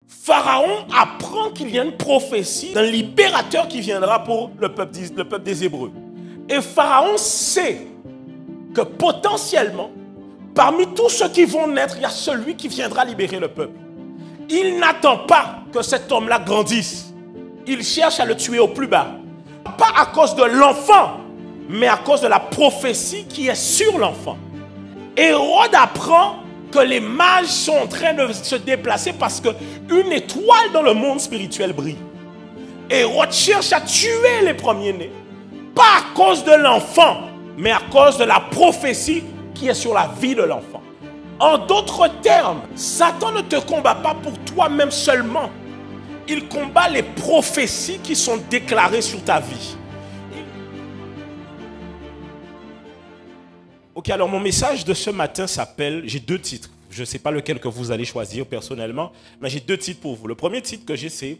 Pharaon apprend qu'il y a une prophétie d'un libérateur qui viendra pour le peuple des Hébreux. Et Pharaon sait que potentiellement, parmi tous ceux qui vont naître, il y a celui qui viendra libérer le peuple. Il n'attend pas que cet homme-là grandisse. Il cherche à le tuer au plus bas. Pas à cause de l'enfant, mais à cause de la prophétie qui est sur l'enfant. Hérode apprend que les mages sont en train de se déplacer parce qu'une étoile dans le monde spirituel brille. Hérode cherche à tuer les premiers-nés. Pas à cause de l'enfant, mais à cause de la prophétie qui est sur la vie de l'enfant. En d'autres termes, Satan ne te combat pas pour toi-même seulement. Il combat les prophéties qui sont déclarées sur ta vie. Ok, alors mon message de ce matin s'appelle, j'ai 2 titres. Je ne sais pas lequel que vous allez choisir personnellement, mais j'ai 2 titres pour vous. Le premier titre que j'ai, c'est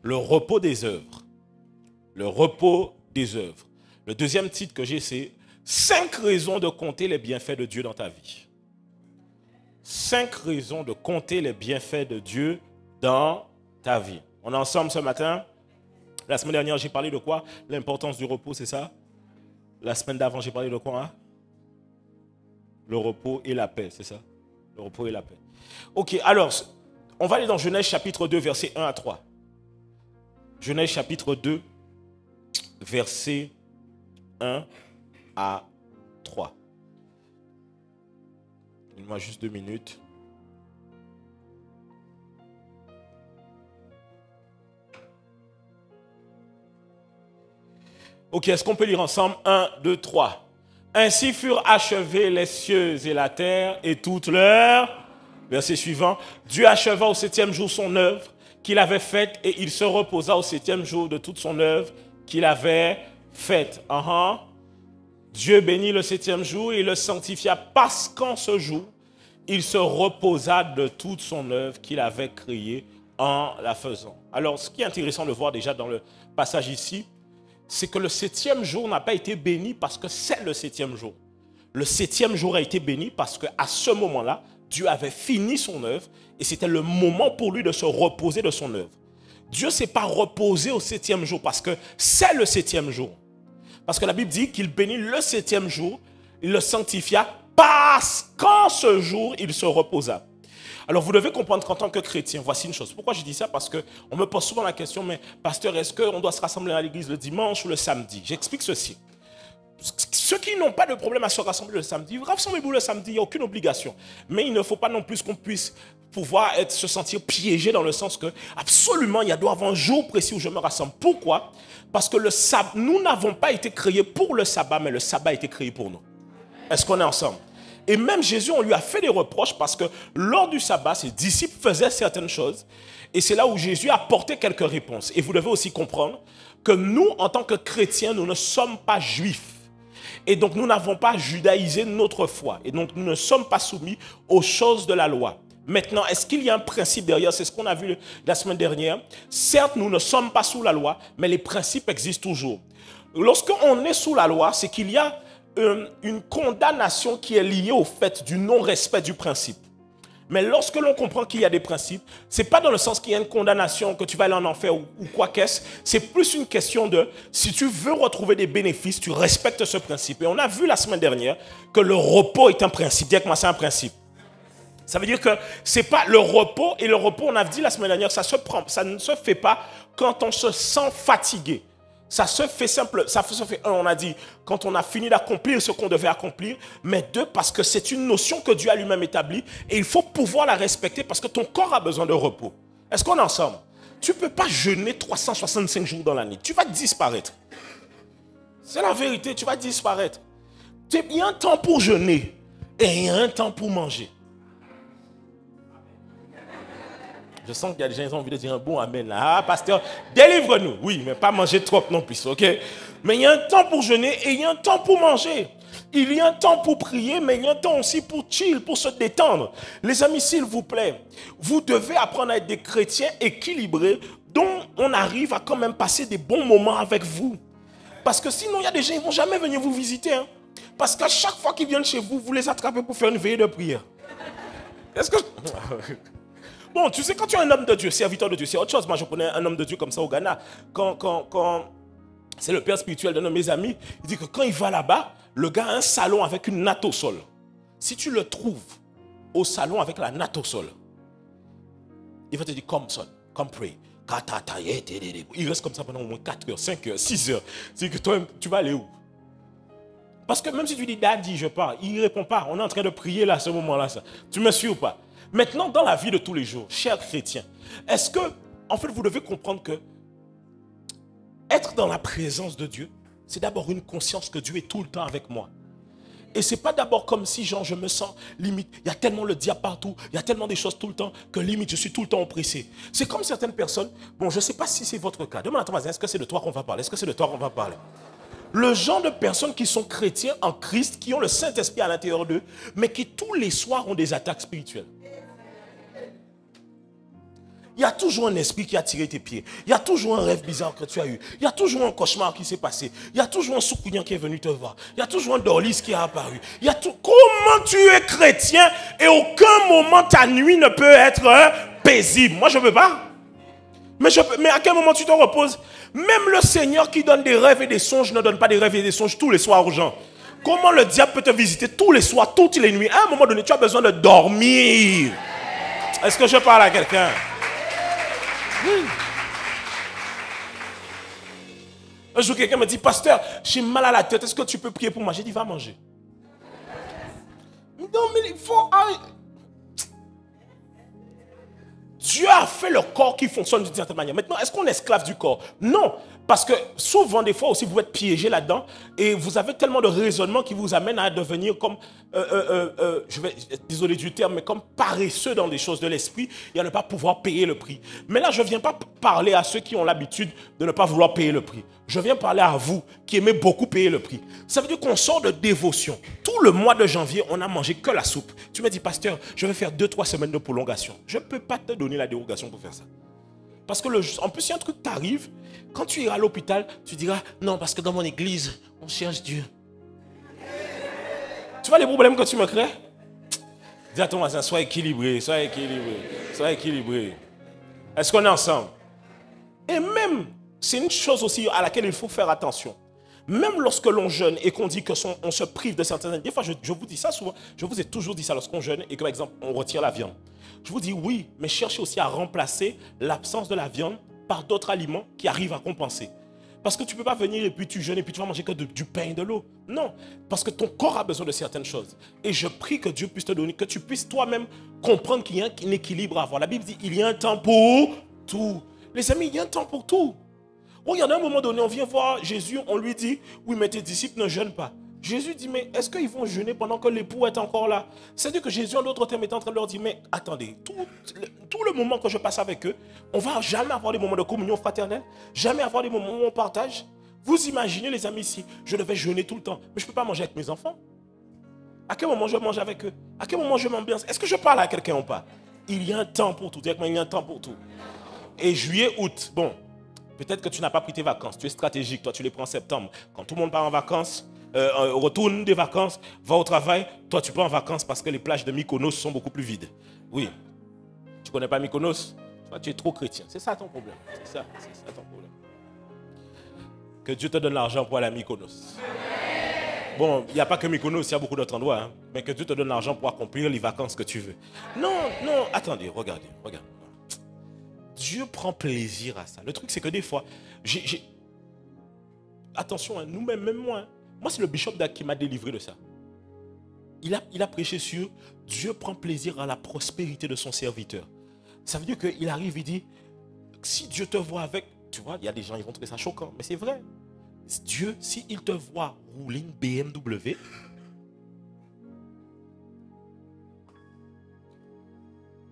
le repos des œuvres. Le repos des œuvres. Le deuxième titre que j'ai, c'est 5 raisons de compter les bienfaits de Dieu dans ta vie. 5 raisons de compter les bienfaits de Dieu dans ta vie. On est ensemble ce matin. La semaine dernière, j'ai parlé de quoi? L'importance du repos, c'est ça? La semaine d'avant, j'ai parlé de quoi, hein? Le repos et la paix, c'est ça? Le repos et la paix. Ok, alors, on va aller dans Genèse chapitre 2, versets 1 à 3. Genèse chapitre 2, versets 1 à 3. Donne-moi juste 2 minutes. Ok, est-ce qu'on peut lire ensemble? 1, 2, 3. Ainsi furent achevés les cieux et la terre et toutes leurs... Verset suivant. Dieu acheva au 7e jour son œuvre qu'il avait faite et il se reposa au 7e jour de toute son œuvre qu'il avait faite. Dieu bénit le 7e jour et le sanctifia parce qu'en ce jour, il se reposa de toute son œuvre qu'il avait créée en la faisant. Alors, ce qui est intéressant de voir déjà dans le passage ici, c'est que le 7e jour n'a pas été béni parce que c'est le 7e jour. Le 7e jour a été béni parce qu'à ce moment-là, Dieu avait fini son œuvre et c'était le moment pour lui de se reposer de son œuvre. Dieu ne s'est pas reposé au 7e jour parce que c'est le 7e jour. Parce que la Bible dit qu'il bénit le 7e jour, il le sanctifia parce qu'en ce jour, il se reposa. Alors, vous devez comprendre qu'en tant que chrétien, voici une chose. Pourquoi je dis ça? Parce qu'on me pose souvent la question, mais pasteur, est-ce qu'on doit se rassembler à l'église le dimanche ou le samedi? J'explique ceci. Ceux qui n'ont pas de problème à se rassembler le samedi, rassemblez-vous le samedi, il n'y a aucune obligation. Mais il ne faut pas non plus qu'on puisse pouvoir se sentir piégé dans le sens que absolument, il doit y avoir un jour précis où je me rassemble. Pourquoi? Parce que nous n'avons pas été créés pour le sabbat, mais le sabbat a été créé pour nous. Est-ce qu'on est ensemble? Et même Jésus, on lui a fait des reproches parce que lors du sabbat, ses disciples faisaient certaines choses. Et c'est là où Jésus a apporté quelques réponses. Et vous devez aussi comprendre que nous, en tant que chrétiens, nous ne sommes pas juifs. Et donc, nous n'avons pas judaïsé notre foi. Et donc, nous ne sommes pas soumis aux choses de la loi. Maintenant, est-ce qu'il y a un principe derrière? C'est ce qu'on a vu la semaine dernière. Certes, nous ne sommes pas sous la loi, mais les principes existent toujours. Lorsqu'on est sous la loi, c'est qu'il y a une condamnation qui est liée au fait du non-respect du principe. Mais lorsque l'on comprend qu'il y a des principes, ce n'est pas dans le sens qu'il y a une condamnation, que tu vas aller en enfer ou quoi qu'est-ce. C'est plus une question de, si tu veux retrouver des bénéfices, tu respectes ce principe. Et on a vu la semaine dernière que le repos est un principe. Dis avec moi, c'est un principe. Ça veut dire que ce n'est pas le repos, et le repos, on a dit la semaine dernière, ça ne se fait pas quand on se sent fatigué. Ça se fait simple, ça se fait, on a dit, quand on a fini d'accomplir ce qu'on devait accomplir, mais 2, parce que c'est une notion que Dieu a lui-même établie et il faut pouvoir la respecter parce que ton corps a besoin de repos. Est-ce qu'on est ensemble? Tu ne peux pas jeûner 365 jours dans l'année, tu vas disparaître. C'est la vérité, tu vas disparaître. Il y a un temps pour jeûner et il y a un temps pour manger. Je sens qu'il y a des gens qui ont envie de dire un bon amen là. Ah, pasteur, délivre-nous. Oui, mais pas manger trop non plus, ok? Mais il y a un temps pour jeûner et il y a un temps pour manger. Il y a un temps pour prier, mais il y a un temps aussi pour chill, pour se détendre. Les amis, s'il vous plaît, vous devez apprendre à être des chrétiens équilibrés dont on arrive à quand même passer des bons moments avec vous. Parce que sinon, il y a des gens qui ne vont jamais venir vous visiter. Hein? Parce qu'à chaque fois qu'ils viennent chez vous, vous les attrapez pour faire une veillée de prière. Est-ce que... Bon, tu sais, quand tu es un homme de Dieu, serviteur de Dieu, c'est autre chose. Moi, je connais un homme de Dieu comme ça au Ghana. Quand c'est le père spirituel d'un de mes amis, il dit que quand il va là-bas, le gars a un salon avec une natte au sol. Si tu le trouves au salon avec la natte au sol, il va te dire, come son, come pray. Il reste comme ça pendant au moins 4 heures, 5 heures, 6 heures. C'est que toi, tu vas aller où? Parce que même si tu dis, Daddy, je pars, il ne répond pas. On est en train de prier là, à ce moment-là. Ça. Tu me suis ou pas? Maintenant, dans la vie de tous les jours, chers chrétiens, est-ce que, en fait, vous devez comprendre que être dans la présence de Dieu, c'est d'abord une conscience que Dieu est tout le temps avec moi. Et ce n'est pas d'abord comme si, genre, je me sens limite. Il y a tellement le diable partout, il y a tellement des choses tout le temps, que limite, je suis tout le temps oppressé. C'est comme certaines personnes, bon, je ne sais pas si c'est votre cas. Demande à ton voisin, est-ce que c'est de toi qu'on va parler? Est-ce que c'est de toi qu'on va parler? Le genre de personnes qui sont chrétiens en Christ, qui ont le Saint-Esprit à l'intérieur d'eux, mais qui tous les soirs ont des attaques spirituelles. Il y a toujours un esprit qui a tiré tes pieds. Il y a toujours un rêve bizarre que tu as eu. Il y a toujours un cauchemar qui s'est passé. Il y a toujours un soukounian qui est venu te voir. Il y a toujours un dorlis qui a apparu. Il y a tout. Comment tu es chrétien et aucun moment ta nuit ne peut être paisible? Moi, je ne peux pas. Mais à quel moment tu te reposes? Même le Seigneur qui donne des rêves et des songes ne donne pas des rêves et des songes tous les soirs aux gens. Comment le diable peut te visiter tous les soirs, toutes les nuits? À un moment donné, tu as besoin de dormir. Est-ce que je parle à quelqu'un? Un jour, quelqu'un me dit, pasteur, j'ai mal à la tête, est-ce que tu peux prier pour moi? J'ai dit, va manger. Non, mais il faut... Dieu a fait le corps qui fonctionne d'une certaine manière. Maintenant, est-ce qu'on est esclave du corps? Non. Parce que souvent, des fois aussi, vous êtes piégé là-dedans et vous avez tellement de raisonnements qui vous amènent à devenir comme, je vais être désolé du terme, mais comme paresseux dans les choses de l'esprit et à ne pas pouvoir payer le prix. Mais là, je ne viens pas parler à ceux qui ont l'habitude de ne pas vouloir payer le prix. Je viens parler à vous qui aimez beaucoup payer le prix. Ça veut dire qu'on sort de dévotion. Tout le mois de janvier, on n'a mangé que la soupe. Tu me dis, pasteur, je vais faire 2-3 semaines de prolongation. Je ne peux pas te donner la dérogation pour faire ça. Parce que, en plus, il y a un truc qui t'arrive, quand tu iras à l'hôpital, tu diras, non, parce que dans mon église, on cherche Dieu. Tu vois les problèmes que tu me crées? Dis à ton voisin, sois équilibré, sois équilibré, sois équilibré. Est-ce qu'on est ensemble? Et même, c'est une chose aussi à laquelle il faut faire attention. Même lorsque l'on jeûne et qu'on dit qu'on se prive de certaines... Des fois, je vous dis ça souvent, je vous ai toujours dit ça lorsqu'on jeûne et que, par exemple, on retire la viande. Je vous dis oui, mais cherchez aussi à remplacer l'absence de la viande par d'autres aliments qui arrivent à compenser. Parce que tu ne peux pas venir et puis tu jeûnes et puis tu vas manger que du pain et de l'eau. Non, parce que ton corps a besoin de certaines choses. Et je prie que Dieu puisse te donner, que tu puisses toi-même comprendre qu'il y a un équilibre à avoir. La Bible dit, il y a un temps pour tout. Les amis, il y a un temps pour tout. Regarde, à un moment donné, on vient voir Jésus, on lui dit, oui, mais tes disciples ne jeûnent pas. Jésus dit, mais est-ce qu'ils vont jeûner pendant que l'époux est encore là? C'est-à-dire que Jésus, en d'autres termes, est en train de leur dire, mais attendez, tout le moment que je passe avec eux, on ne va jamais avoir des moments de communion fraternelle, jamais avoir des moments où on partage. Vous imaginez, les amis, si je devais jeûner tout le temps, mais je ne peux pas manger avec mes enfants. À quel moment je mange avec eux? À quel moment je m'ambiance? Est-ce que je parle à quelqu'un ou pas? Il y a un temps pour tout. Dis-moi, il y a un temps pour tout. Et juillet, août, bon, peut-être que tu n'as pas pris tes vacances, tu es stratégique, toi tu les prends en septembre. Quand tout le monde part en vacances, retourne des vacances, va au travail, toi tu pars en vacances parce que les plages de Mykonos sont beaucoup plus vides. Oui, tu ne connais pas Mykonos? Toi, tu es trop chrétien, c'est ça ton problème. C'est ça ton problème. Que Dieu te donne l'argent pour aller à Mykonos. Bon, il n'y a pas que Mykonos, il y a beaucoup d'autres endroits, hein, mais que Dieu te donne l'argent pour accomplir les vacances que tu veux. Non, attendez, regardez. Dieu prend plaisir à ça. Le truc, c'est que des fois, attention, hein, nous-mêmes, même moi, hein, moi, c'est le bishop qui m'a délivré de ça. Il a prêché sur Dieu prend plaisir à la prospérité de son serviteur. Ça veut dire qu'il arrive, il dit, si Dieu te voit avec, tu vois, il y a des gens, ils vont trouver ça choquant, mais c'est vrai. Dieu, s'il te voit rouler une BMW,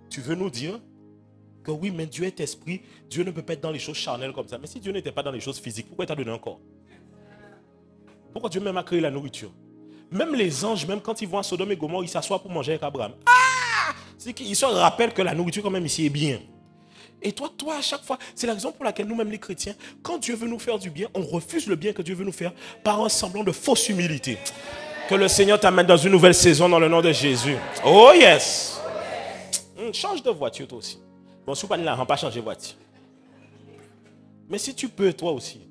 tu veux nous dire que oui, mais Dieu est esprit, Dieu ne peut pas être dans les choses charnelles comme ça. Mais si Dieu n'était pas dans les choses physiques, pourquoi il t'a donné un corps? Pourquoi Dieu même a créé la nourriture? Même les anges, même quand ils vont à Sodome et Gomorrhe, ils s'assoient pour manger avec Abraham. C'est qu'ils se rappellent que la nourriture quand même ici est bien. Et toi, à chaque fois, c'est la raison pour laquelle nous-mêmes les chrétiens, quand Dieu veut nous faire du bien, on refuse le bien que Dieu veut nous faire par un semblant de fausse humilité. Que le Seigneur t'amène dans une nouvelle saison dans le nom de Jésus. Oh yes! Change de voiture toi aussi. Bon, si vous n'avez pas l'argent, pas changer de voiture. Mais si tu peux, toi aussi,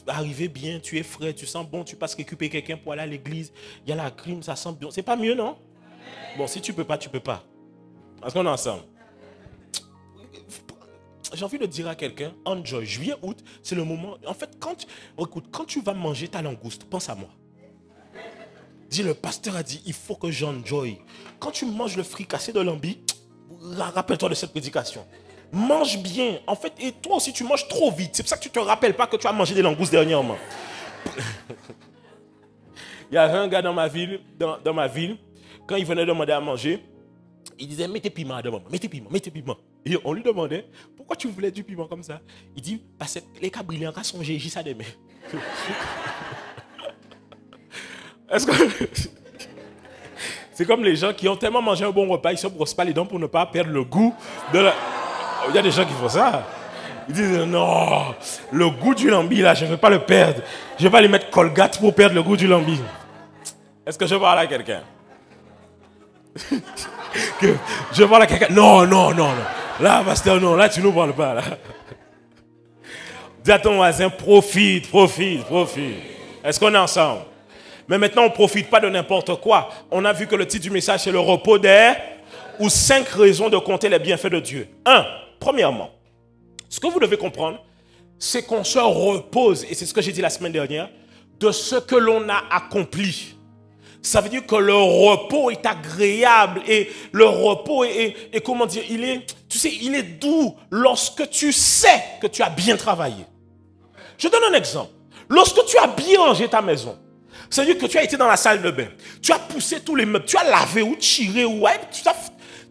arriver bien, tu es frais, tu sens bon, tu passes récupérer quelqu'un pour aller à l'église, il y a la crime, ça sent bien. C'est pas mieux, non? Bon, si tu peux pas, tu peux pas. Parce qu'on est ensemble. J'ai envie de dire à quelqu'un, enjoy, juillet, août, c'est le moment. En fait, quand tu vas manger ta langouste, pense à moi. Dis, le pasteur a dit, il faut que j'enjoy. Quand tu manges le fricassé de lambi, rappelle-toi de cette prédication. Mange bien. En fait, et toi aussi, tu manges trop vite. C'est pour ça que tu ne te rappelles pas que tu as mangé des langoustes dernièrement. Il y avait un gars dans ma ville, quand il venait demander à manger, il disait, mettez piment devant moi, mettez piment, mettez piment. Et on lui demandait, pourquoi tu voulais du piment comme ça? Il dit, parce que les cas brillants, quand sont j'ai ça demain. Est-ce que... C'est comme les gens qui ont tellement mangé un bon repas, ils ne se brossent pas les dents pour ne pas perdre le goût de la... Il y a des gens qui font ça. Ils disent, non, le goût du lambi, là, je ne vais pas le perdre. Je ne vais pas lui mettre Colgate pour perdre le goût du lambi. Est-ce que je parle à quelqu'un? Je parle à quelqu'un? Non, non, non, non. Là, pasteur, non, là, tu ne nous parles pas. Là. Dis à ton voisin, profite, profite, profite. Est-ce qu'on est ensemble? Mais maintenant, on ne profite pas de n'importe quoi. On a vu que le titre du message, c'est le repos des... ou 5 raisons de compter les bienfaits de Dieu. Premièrement, ce que vous devez comprendre, c'est qu'on se repose, et c'est ce que j'ai dit la semaine dernière, de ce que l'on a accompli. Ça veut dire que le repos est agréable, et le repos est comment dire, il est doux lorsque tu sais que tu as bien travaillé. Je donne un exemple. Lorsque tu as bien rangé ta maison, c'est-à-dire que tu as été dans la salle de bain, tu as poussé tous les meubles, tu as lavé ou tiré,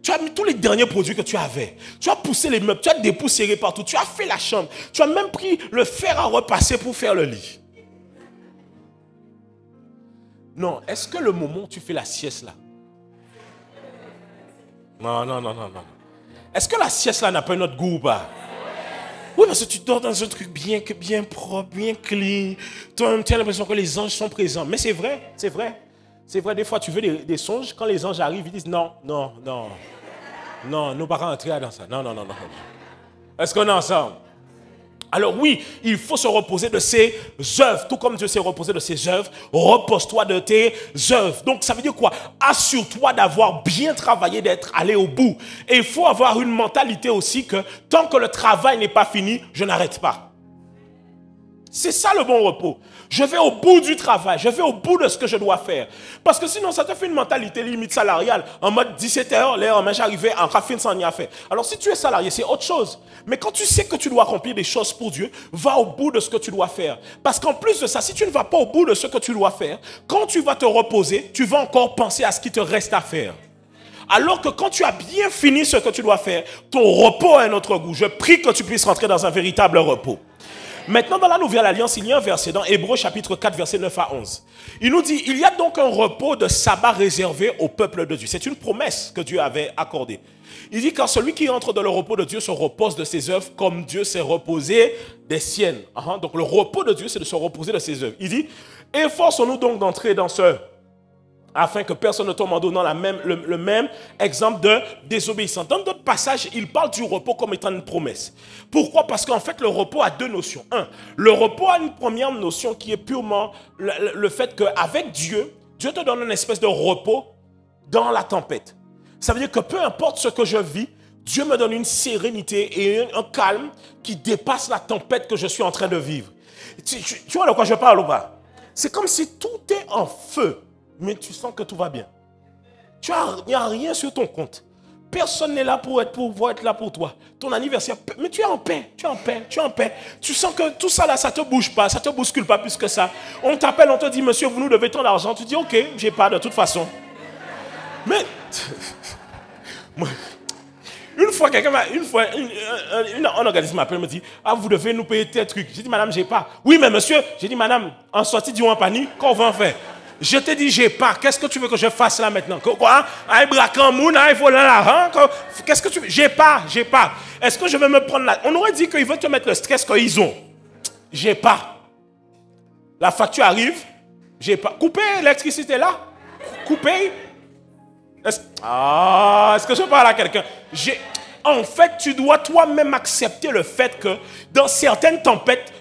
tu as mis tous les derniers produits que tu avais. Tu as poussé les meubles, tu as dépoussiéré partout, tu as fait la chambre, tu as même pris le fer à repasser pour faire le lit. Non, est-ce que le moment où tu fais la sieste là? Non, non, non, non, non. Est-ce que la sieste là n'a pas un autre goût ou pas? Oui, parce que tu dors dans un truc bien propre, bien clean. Toi-même, tu as l'impression que les anges sont présents. Mais c'est vrai, c'est vrai. C'est vrai, des fois, tu veux des songes. Quand les anges arrivent, ils disent non, non, non. Non, nous ne pas rentrer dans ça. Non, non, non, non. Est-ce qu'on est ensemble? Alors oui, il faut se reposer de ses œuvres. Tout comme Dieu s'est reposé de ses œuvres, repose-toi de tes œuvres. Donc ça veut dire quoi? Assure-toi d'avoir bien travaillé, d'être allé au bout. Et il faut avoir une mentalité aussi que tant que le travail n'est pas fini, je n'arrête pas. C'est ça le bon repos. Je vais au bout du travail, je vais au bout de ce que je dois faire. Parce que sinon, ça te fait une mentalité limite salariale. En mode 17h, l'air, mais j'arrivais en raffine sans rien faire. Alors si tu es salarié, c'est autre chose. Mais quand tu sais que tu dois accomplir des choses pour Dieu, va au bout de ce que tu dois faire. Parce qu'en plus de ça, si tu ne vas pas au bout de ce que tu dois faire, quand tu vas te reposer, tu vas encore penser à ce qui te reste à faire. Alors que quand tu as bien fini ce que tu dois faire, ton repos a un autre goût. Je prie que tu puisses rentrer dans un véritable repos. Maintenant, dans la Nouvelle Alliance, il y a un verset dans Hébreux chapitre 4, verset 9 à 11. Il nous dit, il y a donc un repos de sabbat réservé au peuple de Dieu. C'est une promesse que Dieu avait accordée. Il dit, car celui qui entre dans le repos de Dieu se repose de ses œuvres comme Dieu s'est reposé des siennes. Donc le repos de Dieu, c'est de se reposer de ses œuvres. Il dit, efforçons-nous donc d'entrer dans ce... afin que personne ne tombe en donnant le même exemple de désobéissance. Dans d'autres passages, il parle du repos comme étant une promesse. Pourquoi? Parce qu'en fait, le repos a deux notions. Le repos a une première notion qui est purement le fait qu'avec Dieu, Dieu te donne une espèce de repos dans la tempête. Ça veut dire que peu importe ce que je vis, Dieu me donne une sérénité et un calme qui dépasse la tempête que je suis en train de vivre. Tu vois de quoi je parle ou pas? C'est comme si tout est en feu. Mais tu sens que tout va bien. Il n'y a rien sur ton compte. Personne n'est là pour être là pour toi. Ton anniversaire, mais tu es en paix, tu es en paix, tu es en paix. Tu sens que tout ça là, ça ne te bouge pas, ça ne te bouscule pas plus que ça. On t'appelle, on te dit, monsieur, vous nous devez tant d'argent. Tu dis, ok, j'ai pas de toute façon. Mais, une fois, un organisme m'appelle et me dit, ah, vous devez nous payer tel truc. J'ai dit, madame, j'ai pas. Oui, mais monsieur, j'ai dit, madame, en sortie du en panique, qu'on va en faire? Je te dis, j'ai pas. Qu'est-ce que tu veux que je fasse là maintenant? Quoi? Qu'est-ce que tu veux? J'ai pas. Est-ce que je vais me prendre là? On aurait dit qu'ils veulent te mettre le stress qu'ils ont. J'ai pas. La facture arrive. J'ai pas. Coupez l'électricité là. Coupez. Est-ce que je parle à quelqu'un? en fait, tu dois toi-même accepter le fait que dans certaines tempêtes,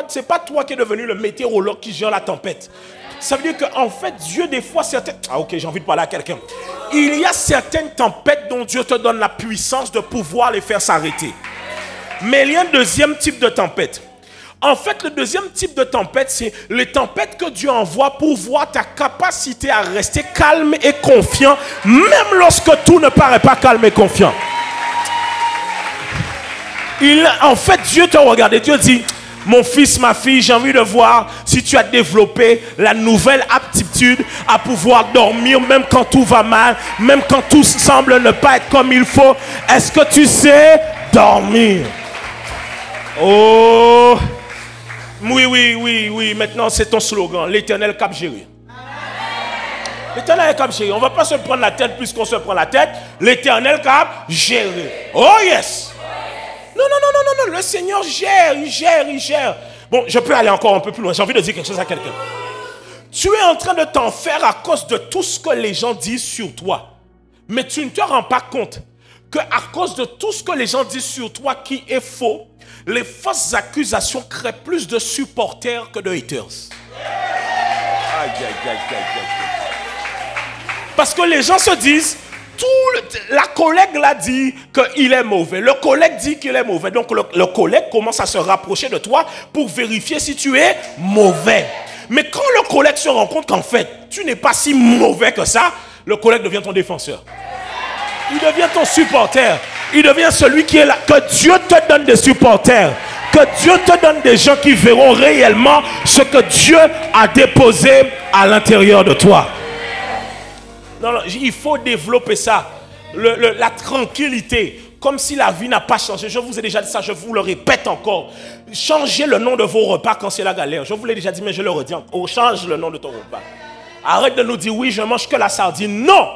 c'est pas toi qui es devenu le météorologue qui gère la tempête. Ça veut dire qu'en fait, Dieu, des fois, certaines... Ah ok, j'ai envie de parler à quelqu'un. Il y a certaines tempêtes dont Dieu te donne la puissance de pouvoir les faire s'arrêter. Mais il y a un deuxième type de tempête. En fait, le deuxième type de tempête, c'est les tempêtes que Dieu envoie pour voir ta capacité à rester calme et confiant, même lorsque tout ne paraît pas calme et confiant. En fait, Dieu te regarde et Dieu dit... Mon fils, ma fille, j'ai envie de voir si tu as développé la nouvelle aptitude à pouvoir dormir même quand tout va mal, même quand tout semble ne pas être comme il faut. Est-ce que tu sais dormir? Oh, oui. Maintenant, c'est ton slogan. L'Éternel cap gérer. L'Éternel cap gérer. On ne va pas se prendre la tête plus qu'on se prend la tête. L'Éternel cap gérer. Oh yes. Non, le Seigneur gère, il gère. Bon, je peux aller encore un peu plus loin. J'ai envie de dire quelque chose à quelqu'un. Tu es en train de t'en faire à cause de tout ce que les gens disent sur toi. Mais tu ne te rends pas compte qu'à cause de tout ce que les gens disent sur toi qui est faux, les fausses accusations créent plus de supporters que de haters. Aïe. Parce que les gens se disent... la collègue l'a dit qu'il est mauvais. Le collègue dit qu'il est mauvais. Donc le collègue commence à se rapprocher de toi pour vérifier si tu es mauvais. Mais quand le collègue se rend compte qu'en fait, tu n'es pas si mauvais que ça, le collègue devient ton défenseur. Il devient ton supporter. Il devient celui qui est là. Que Dieu te donne des supporters. Que Dieu te donne des gens qui verront réellement ce que Dieu a déposé à l'intérieur de toi. Non, il faut développer ça. La tranquillité. Comme si la vie n'a pas changé. Je vous ai déjà dit ça, je vous le répète encore. Changez le nom de vos repas quand c'est la galère. Je vous l'ai déjà dit, mais je le redis encore. Change le nom de ton repas. Arrête de nous dire, oui, je mange que la sardine. Non!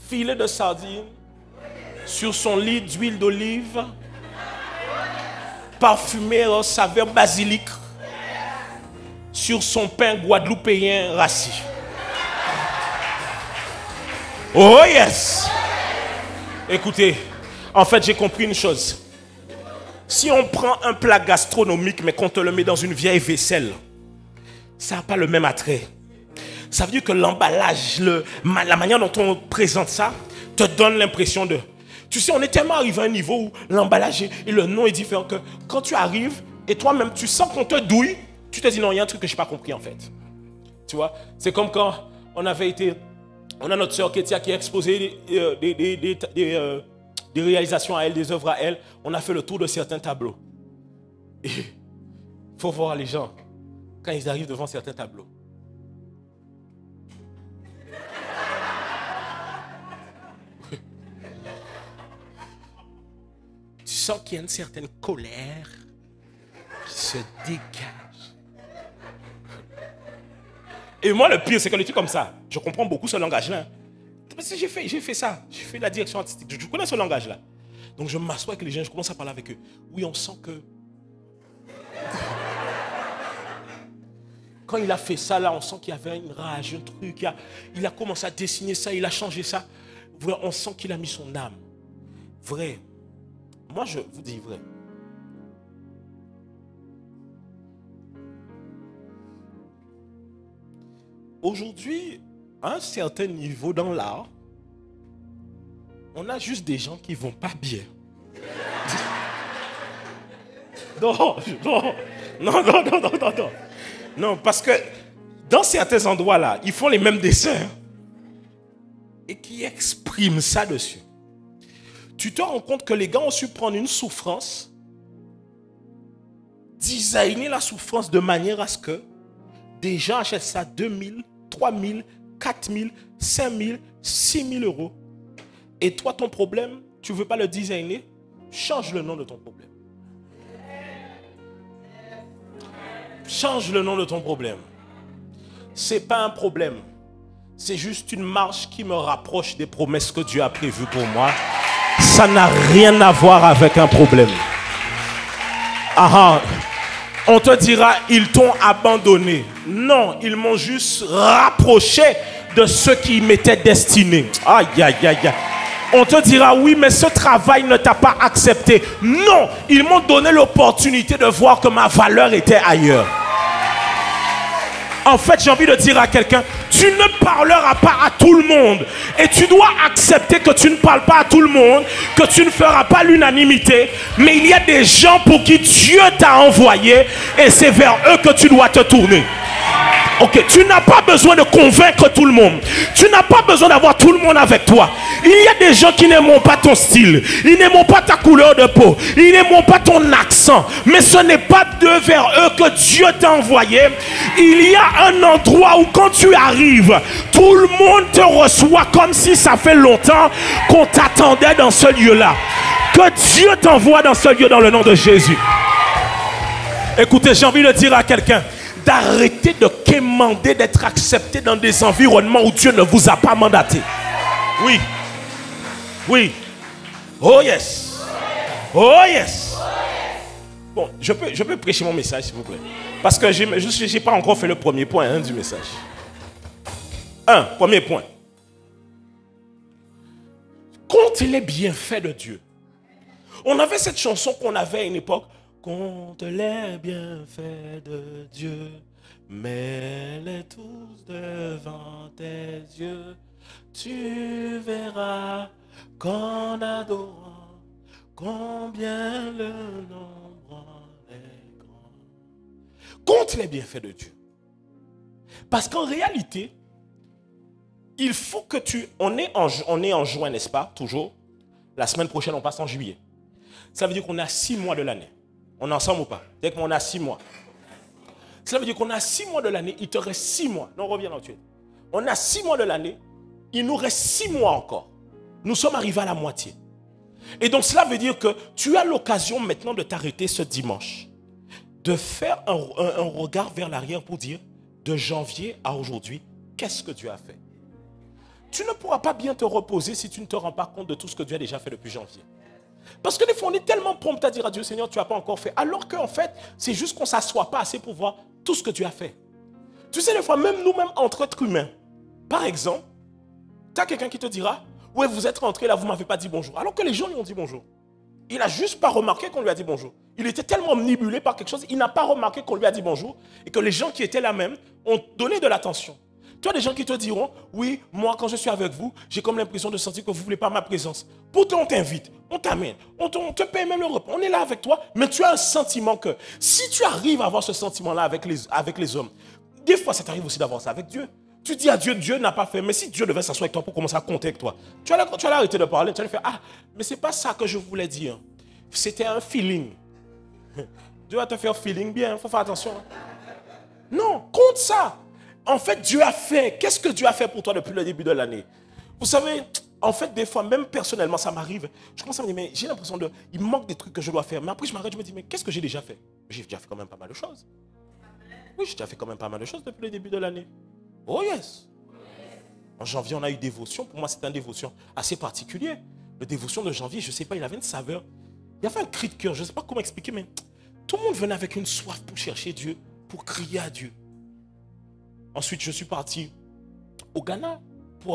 Filet de sardine sur son lit d'huile d'olive, parfumé en saveur basilic, sur son pain guadeloupéen rassis. Oh yes! Écoutez, en fait j'ai compris une chose. Si on prend un plat gastronomique mais qu'on te le met dans une vieille vaisselle, ça n'a pas le même attrait. Ça veut dire que l'emballage, la manière dont on présente ça, te donne l'impression de... Tu sais, on est tellement arrivé à un niveau où l'emballage et le nom est différent que quand tu arrives et toi-même tu sens qu'on te douille, tu te dis non, il y a un truc que je n'ai pas compris en fait. Tu vois, c'est comme quand on avait été... On a notre sœur Ketia qui a exposé des réalisations à elle, des œuvres à elle. On a fait le tour de certains tableaux. Il faut voir les gens quand ils arrivent devant certains tableaux. Tu sens qu'il y a une certaine colère qui se dégage. Et moi, le pire, c'est que les trucs comme ça, je comprends beaucoup ce langage-là. Parce que j'ai fait ça. J'ai fait la direction artistique. Je connais ce langage-là. Donc, je m'assois avec les gens, je commence à parler avec eux. Oui, on sent que... Quand il a fait ça, là, on sent qu'il y avait une rage, un truc. Il a commencé à dessiner ça, il a changé ça. On sent qu'il a mis son âme. Vrai. Moi, je vous dis vrai. Aujourd'hui, à un certain niveau dans l'art, on a juste des gens qui ne vont pas bien. Non. Non, parce que dans certains endroits là, ils font les mêmes dessins et qui expriment ça dessus. Tu te rends compte que les gars ont su prendre une souffrance, designer la souffrance de manière à ce que des gens achètent ça 2000, 3000, 4000, 5000, 6000 euros. Et toi, ton problème, tu ne veux pas le designer, change le nom de ton problème. Change le nom de ton problème. Ce n'est pas un problème. C'est juste une marche qui me rapproche des promesses que Dieu a prévues pour moi. Ça n'a rien à voir avec un problème. Ah, On te dira, ils t'ont abandonné. Non, ils m'ont juste rapproché de ceux qui m'étaient destinés. Aïe, aïe, aïe, aïe. On te dira, oui, mais ce travail ne t'a pas accepté. Non, ils m'ont donné l'opportunité de voir que ma valeur était ailleurs. En fait, j'ai envie de dire à quelqu'un, tu ne parleras pas à tout le monde. Et tu dois accepter que tu ne parles pas à tout le monde, que tu ne feras pas l'unanimité. Mais il y a des gens pour qui Dieu t'a envoyé et c'est vers eux que tu dois te tourner. Ok, tu n'as pas besoin de convaincre tout le monde. Tu n'as pas besoin d'avoir tout le monde avec toi. Il y a des gens qui n'aiment pas ton style. Ils n'aiment pas ta couleur de peau. Ils n'aiment pas ton accent. Mais ce n'est pas vers eux que Dieu t'a envoyé. Il y a un endroit où quand tu arrives, tout le monde te reçoit comme si ça fait longtemps qu'on t'attendait dans ce lieu-là. Que Dieu t'envoie dans ce lieu dans le nom de Jésus. Écoutez, j'ai envie de dire à quelqu'un, d'arrêter de quémander d'être accepté dans des environnements où Dieu ne vous a pas mandaté. Oui. Oui. Oh yes. Oh yes. Bon, je peux prêcher mon message s'il vous plaît. Parce que je n'ai pas encore fait le premier point du message. Premier point. Compte les bienfaits de Dieu. On avait cette chanson qu'on avait à une époque. Compte les bienfaits de Dieu, mets-les tous devant tes yeux. Tu verras qu'en adorant, combien le nombre est grand. Compte les bienfaits de Dieu. Parce qu'en réalité, il faut que tu... On est en juin, n'est-ce pas? Toujours. La semaine prochaine, on passe en juillet. Ça veut dire qu'on a 6 mois de l'année. On est ensemble ou pas? Dès qu'on a 6 mois. Cela veut dire qu'on a 6 mois de l'année. Il te reste 6 mois. Non, reviens là-dessus. On a 6 mois de l'année. Il nous reste 6 mois encore. Nous sommes arrivés à la moitié. Et donc cela veut dire que tu as l'occasion maintenant de t'arrêter ce dimanche. De faire un regard vers l'arrière pour dire, de janvier à aujourd'hui, qu'est-ce que Dieu a fait? Tu ne pourras pas bien te reposer si tu ne te rends pas compte de tout ce que Dieu a déjà fait depuis janvier. Parce que des fois, on est tellement prompt à dire à Dieu, Seigneur, tu n'as pas encore fait. Alors qu'en fait, c'est juste qu'on ne s'assoit pas assez pour voir tout ce que Dieu a fait. Tu sais, des fois, même nous-mêmes, entre êtres humains, par exemple, tu as quelqu'un qui te dira, ouais, vous êtes rentré là, vous ne m'avez pas dit bonjour. Alors que les gens lui ont dit bonjour. Il n'a juste pas remarqué qu'on lui a dit bonjour. Il était tellement omnibulé par quelque chose, il n'a pas remarqué qu'on lui a dit bonjour et que les gens qui étaient là même ont donné de l'attention. Tu as des gens qui te diront, oui, moi quand je suis avec vous, j'ai comme l'impression de sentir que vous ne voulez pas ma présence. Pourtant on t'invite, on t'amène, on te paye même le repas, on est là avec toi, mais tu as un sentiment que si tu arrives à avoir ce sentiment-là avec les hommes, des fois ça t'arrive aussi d'avoir ça avec Dieu. Tu dis à Dieu, Dieu n'a pas fait, mais si Dieu devait s'asseoir avec toi pour commencer à compter avec toi, tu allais arrêter de parler, tu allais faire, ah, mais c'est pas ça que je voulais dire. C'était un feeling. Dieu va te faire feeling bien, il faut faire attention. Non, compte ça. En fait, Dieu a fait. Qu'est-ce que Dieu a fait pour toi depuis le début de l'année? Vous savez, en fait, des fois, même personnellement, ça m'arrive. Je commence à me dire, mais j'ai l'impression il manque des trucs que je dois faire. Mais après, je m'arrête, je me dis, mais qu'est-ce que j'ai déjà fait? J'ai déjà fait quand même pas mal de choses. Oui, j'ai déjà fait quand même pas mal de choses depuis le début de l'année. Oh yes. En janvier, on a eu dévotion. Pour moi, c'est une dévotion assez particulière. Le dévotion de janvier, je ne sais pas, il avait une saveur. Il y avait un cri de cœur. Je ne sais pas comment expliquer, mais tout le monde venait avec une soif pour chercher Dieu, pour crier à Dieu. Ensuite, je suis parti au Ghana.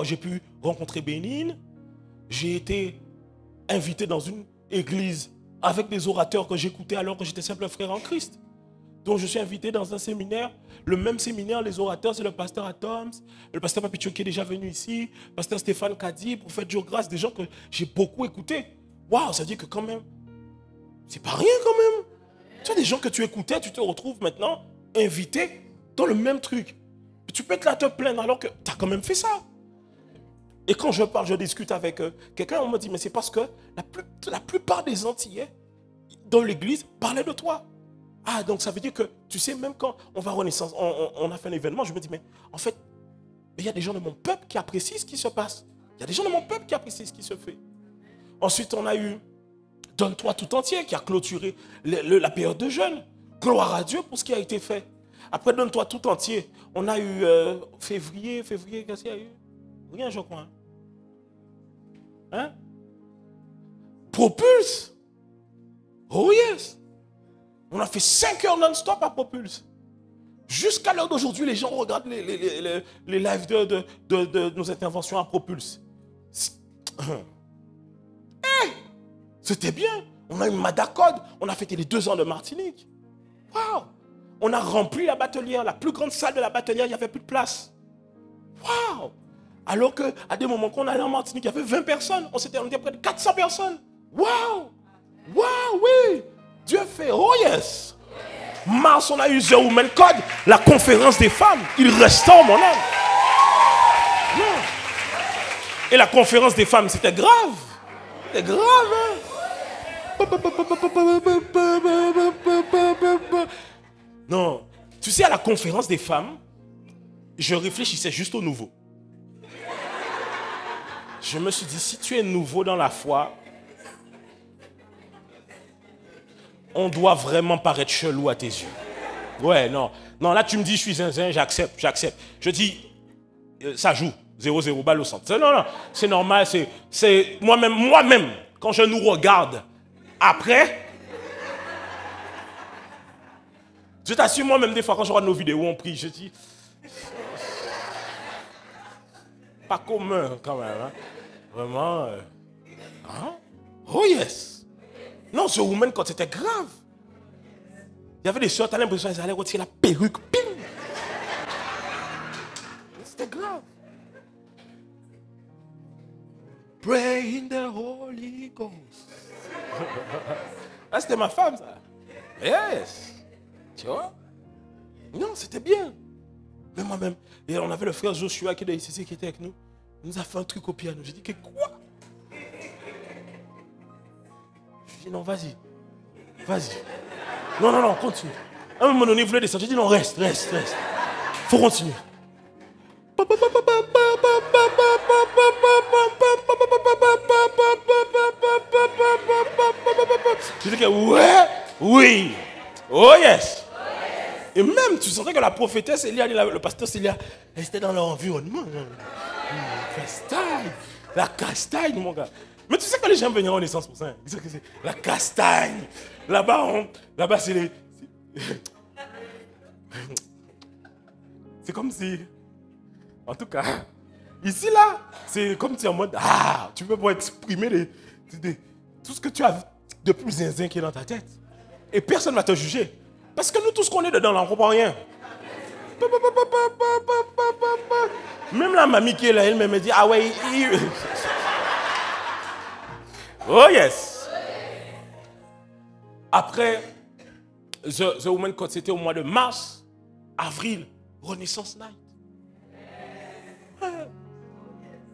J'ai pu rencontrer Bénin. J'ai été invité dans une église avec des orateurs que j'écoutais alors que j'étais simple frère en Christ. Donc, je suis invité dans un séminaire. Le même séminaire, les orateurs, c'est le pasteur Atoms, le pasteur Papicho qui est déjà venu ici, le pasteur Stéphane Kadi, prophète Joe Grace, des gens que j'ai beaucoup écoutés. Waouh, ça veut dire que quand même, c'est pas rien quand même. Tu as des gens que tu écoutais, tu te retrouves maintenant invité dans le même truc. Tu peux être là te plaindre alors que tu as quand même fait ça. Et quand je parle, je discute avec quelqu'un, on me dit, mais c'est parce que la plupart des Antillais dans l'église parlaient de toi. Ah, donc ça veut dire que, tu sais, même quand on va à Renaissance, on a fait un événement, je me dis, mais en fait, il y a des gens de mon peuple qui apprécient ce qui se passe. Il y a des gens de mon peuple qui apprécient ce qui se fait. Ensuite, on a eu Donne-toi tout entier qui a clôturé la période de jeûne. Gloire à Dieu pour ce qui a été fait. Après, Donne-toi tout entier. On a eu février, qu'est-ce qu'il y a eu? Rien, je crois. Hein? Propulse. Oh yes. On a fait 5 heures non-stop à Propulse. Jusqu'à l'heure d'aujourd'hui, les gens regardent les lives de nos interventions à Propulse. C'était bien. On a eu Madacode. On a fêté les 2 ans de Martinique. Waouh! On a rempli la Batelière. La plus grande salle de la Batelière, il n'y avait plus de place. Waouh! Alors qu'à des moments qu'on allait en Martinique, il y avait 20 personnes. On était près de 400 personnes. Waouh! Waouh, oui! Dieu fait. Oh yes! Mars, on a eu The Women Code, la conférence des femmes. Il restaure mon âme. Non. Et la conférence des femmes, c'était grave. C'était grave, hein? Non. Tu sais, à la conférence des femmes, je réfléchissais juste au nouveau. Je me suis dit, si tu es nouveau dans la foi, on doit vraiment paraître chelou à tes yeux. Ouais, non. Non, là, tu me dis, je suis zinzin, j'accepte. Je dis, ça joue. 0-0, balle au centre. Non, c'est normal. C'est moi-même, quand je nous regarde, après, je t'assure, moi-même, des fois, quand je regarde nos vidéos, on prie, je dis, pas commun, quand même. Hein. Vraiment. Hein? Oh, yes. Non, ce woman, quand c'était grave. Il y avait des soeurs, t'as l'impression qu'elles allaient retirer la perruque. Ping! C'était grave. Pray in the Holy Ghost. Ah, c'était ma femme, ça. Yes. Tu vois? Non, c'était bien. Mais moi-même, et on avait le frère Joshua qui était avec nous. Il nous a fait un truc au piano. J'ai dit, que quoi? Je dis, non, vas-y. Non, continue. À un moment donné, il voulait descendre. J'ai dit, non, reste. Faut continuer. J'ai dit que, ouais, oui. Oh yes. Et même, tu sentais que la prophétesse Elia, le pasteur Elia, elle était dans l'environnement. La castagne, mon gars. Mais tu sais que les gens venaient en naissance pour ça. Ils disaient que c'est la castagne. Là-bas, c'est les... C'est comme si... En tout cas, ici, là, c'est comme si en mode... Ah, tu peux pas exprimer tout ce que tu as de plus zinzin qui est dans ta tête. Et personne ne va te juger. Parce que nous, tous qu'on est dedans, là, on ne comprend rien. Même la mamie qui est là, elle me dit, ah ouais, oh yes. Après, The Woman Code, c'était au mois de mars, avril, Renaissance Night.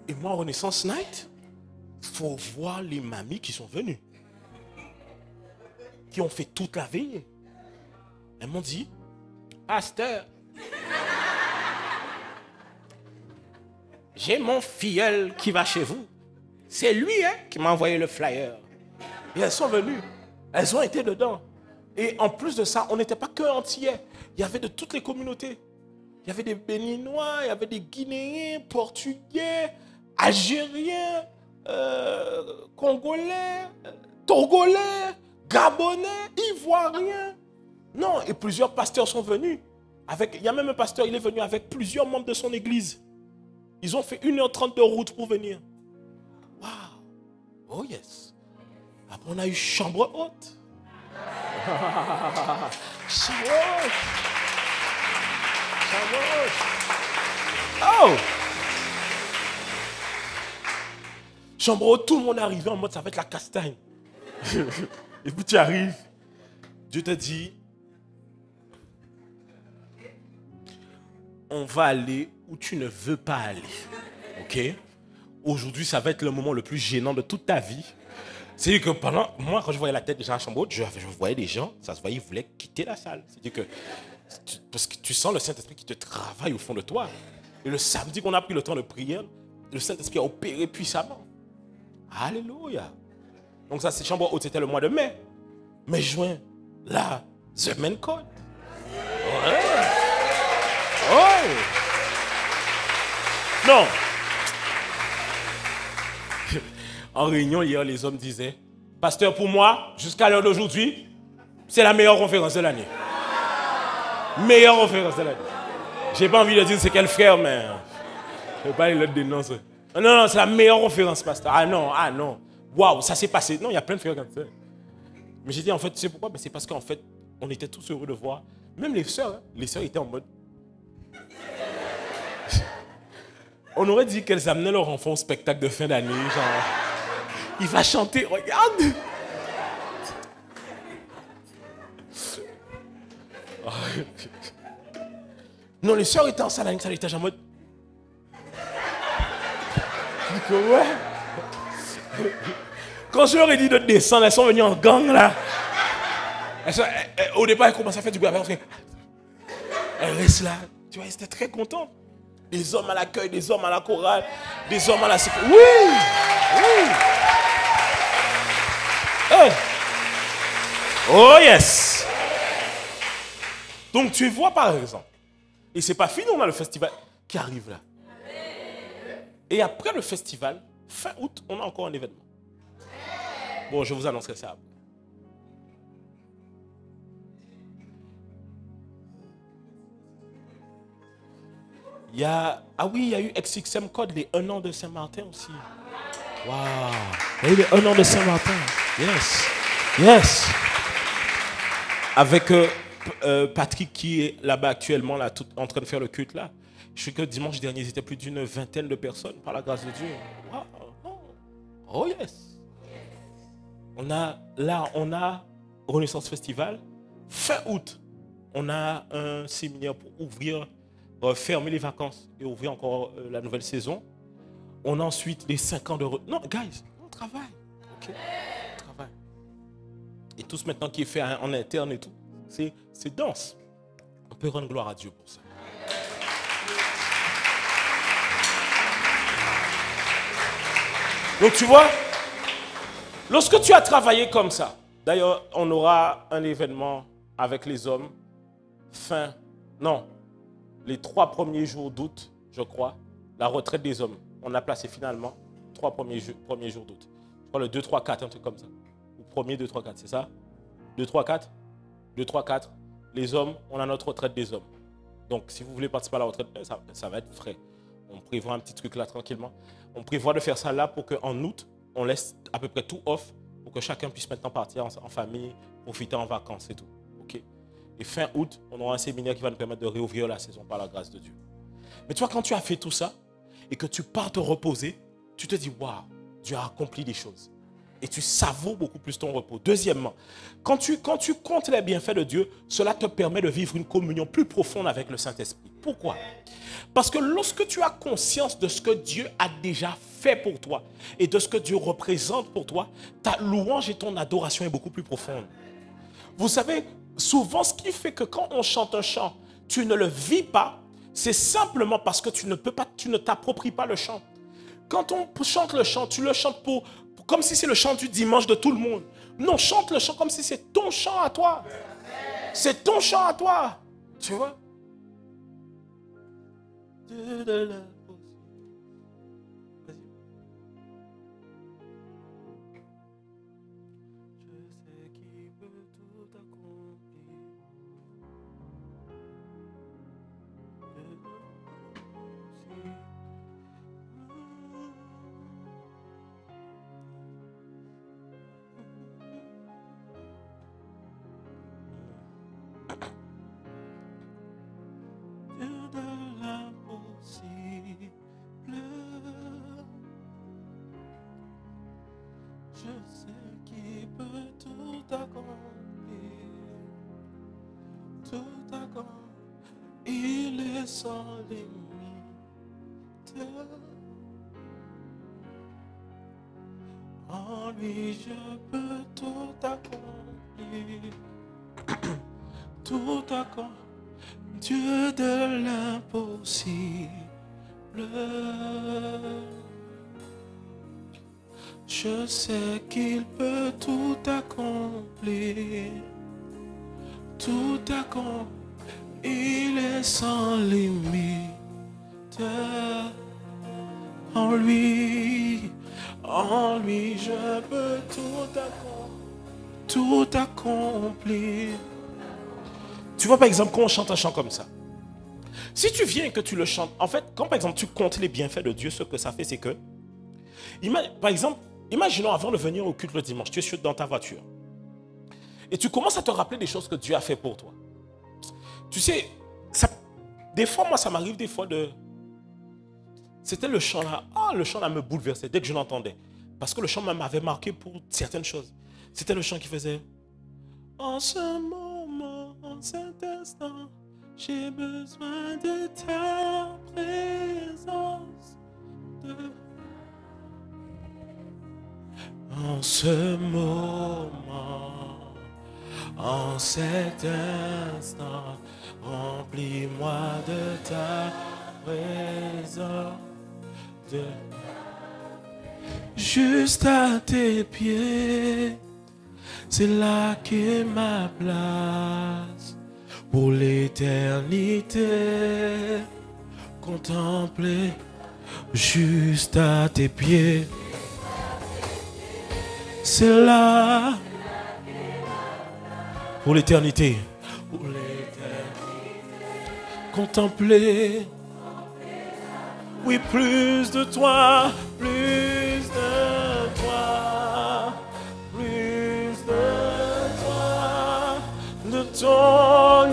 Et moi, Renaissance Night, il faut voir les mamies qui sont venues. Qui ont fait toute la veille. Elles m'ont dit, pasteur, j'ai mon filleul qui va chez vous. C'est lui qui m'a envoyé le flyer. Et elles sont venues. Elles ont été dedans. Et en plus de ça, on n'était pas que antillais. Il y avait de toutes les communautés. Il y avait des Béninois, il y avait des Guinéens, Portugais, Algériens, Congolais, Togolais, Gabonais, Ivoiriens. Non, et plusieurs pasteurs sont venus. Il y a même un pasteur, il est venu avec plusieurs membres de son église. Ils ont fait 1h30 de route pour venir. Waouh! Oh yes! Après, on a eu chambre haute. Chambre haute! Oh! Chambre haute, tout le monde est arrivé en mode ça va être la castagne. Et puis tu arrives, Dieu te dit, on va aller où tu ne veux pas aller. Ok? Aujourd'hui, ça va être le moment le plus gênant de toute ta vie. C'est que moi, quand je voyais la tête des gens à la chambre haute, je voyais des gens, ça se voyait, ils voulaient quitter la salle. C'est-à-dire que, parce que tu sens le Saint-Esprit qui te travaille au fond de toi. Et le samedi qu'on a pris le temps de prier, le Saint-Esprit a opéré puissamment. Alléluia. Donc ça, c'est chambre haute, c'était le mois de mai. Mais juin, là, The Man Code. Ouais. Oh. Non. En réunion, hier, les hommes disaient, pasteur, pour moi, jusqu'à l'heure d'aujourd'hui, C'est la meilleure conférence de l'année. Meilleure conférence de l'année. J'ai pas envie de dire c'est quel frère, mais je ne vais pas le dénoncer. Non, c'est la meilleure conférence, pasteur. Ah non. Waouh, ça s'est passé. Non, il y a plein de frères comme ça. Mais j'ai dit, en fait, tu sais pourquoi? C'est parce qu'en fait, on était tous heureux de voir. Même les sœurs étaient en mode. On aurait dit qu'elles amenaient leur enfant au spectacle de fin d'année. Genre, il va chanter, regarde. Non, les sœurs étaient en salle à l'étage en mode. Ouais. Quand je leur ai dit de descendre, elles sont venues en gang là. Au départ, elles commencent à faire du bruit. Elles restent là. Tu vois, elles étaient très contentes. Des hommes à l'accueil, des hommes à la chorale, des hommes à la sécurité. Oui. Hey. Oh yes. Donc tu vois par exemple, et c'est pas fini, on a le festival qui arrive là. Et après le festival, fin août, on a encore un événement. Bon, je vous annoncerai ça après. Il y a eu XXM Code, les 1 an de Saint-Martin aussi. Waouh. Il y a eu les 1 an de Saint-Martin. Yes. Avec Patrick qui est là-bas actuellement, là, en train de faire le culte là. Je sais que dimanche dernier, ils étaient plus d'une vingtaine de personnes, par la grâce de Dieu. Wow. Oh yes. On a Renaissance Festival. Fin août, on a un séminaire pour fermer les vacances et ouvrir encore la nouvelle saison. On a ensuite les 5 ans de... Non, guys, on travaille. Ok, on travaille. Et tout ce maintenant qui est fait en interne et tout, c'est dense. On peut rendre gloire à Dieu pour ça. Donc tu vois, lorsque tu as travaillé comme ça, d'ailleurs, on aura un événement avec les hommes les 3 premiers jours d'août, je crois, la retraite des hommes. On a placé finalement 3 premiers jours d'août. Je crois le 2, 3, 4, un truc comme ça. Ou premier, 2, 3, 4, c'est ça? 2, 3, 4? 2, 3, 4. Les hommes, on a notre retraite des hommes. Donc, si vous voulez participer à la retraite, ça va être frais. On prévoit un petit truc là tranquillement. On prévoit de faire ça là pour qu'en août, on laisse à peu près tout off pour que chacun puisse maintenant partir en famille, profiter en vacances et tout. OK? Et fin août, on aura un séminaire qui va nous permettre de réouvrir la saison par la grâce de Dieu. Mais tu vois, quand tu as fait tout ça et que tu pars te reposer, tu te dis, waouh, Dieu a accompli des choses. Et tu savoures beaucoup plus ton repos. Deuxièmement, quand tu comptes les bienfaits de Dieu, cela te permet de vivre une communion plus profonde avec le Saint-Esprit. Pourquoi? Parce que lorsque tu as conscience de ce que Dieu a déjà fait pour toi et de ce que Dieu représente pour toi, ta louange et ton adoration est beaucoup plus profonde. Vous savez, souvent ce qui fait que quand on chante un chant, tu ne le vis pas, c'est simplement parce que tu ne t'appropries pas le chant. Quand on chante le chant, tu le chantes comme si c'est le chant du dimanche de tout le monde. Non, chante le chant comme si c'est ton chant à toi. C'est ton chant à toi. Tu vois? Sans limite, en lui je peux tout accomplir, tout accomplir, Dieu de l'impossible. Je sais qu'il peut tout accomplir, tout accomplir. Il est sans limite. En lui, je peux tout accomplir. tout accompli. Tu vois par exemple quand on chante un chant comme ça. Si tu viens et que tu le chantes, en fait, quand par exemple tu comptes les bienfaits de Dieu, ce que ça fait c'est que, par exemple, imaginons avant de venir au culte le dimanche, tu es dans ta voiture. Et tu commences à te rappeler des choses que Dieu a fait pour toi. Tu sais, des fois, moi, ça m'arrive des fois de... C'était le chant là. Ah, le chant là me bouleversait dès que je l'entendais. Parce que le chant m'avait marqué pour certaines choses. C'était le chant qui faisait... En ce moment, en cet instant, j'ai besoin de ta présence. En ce moment, en cet instant, remplis-moi de ta présence. Juste à tes pieds, c'est là qu'est ma place. Pour l'éternité, contempler juste à tes pieds. C'est là pour l'éternité. Pour l'éternité. Contempler. Oui, plus de toi, plus de toi, plus de toi, de ton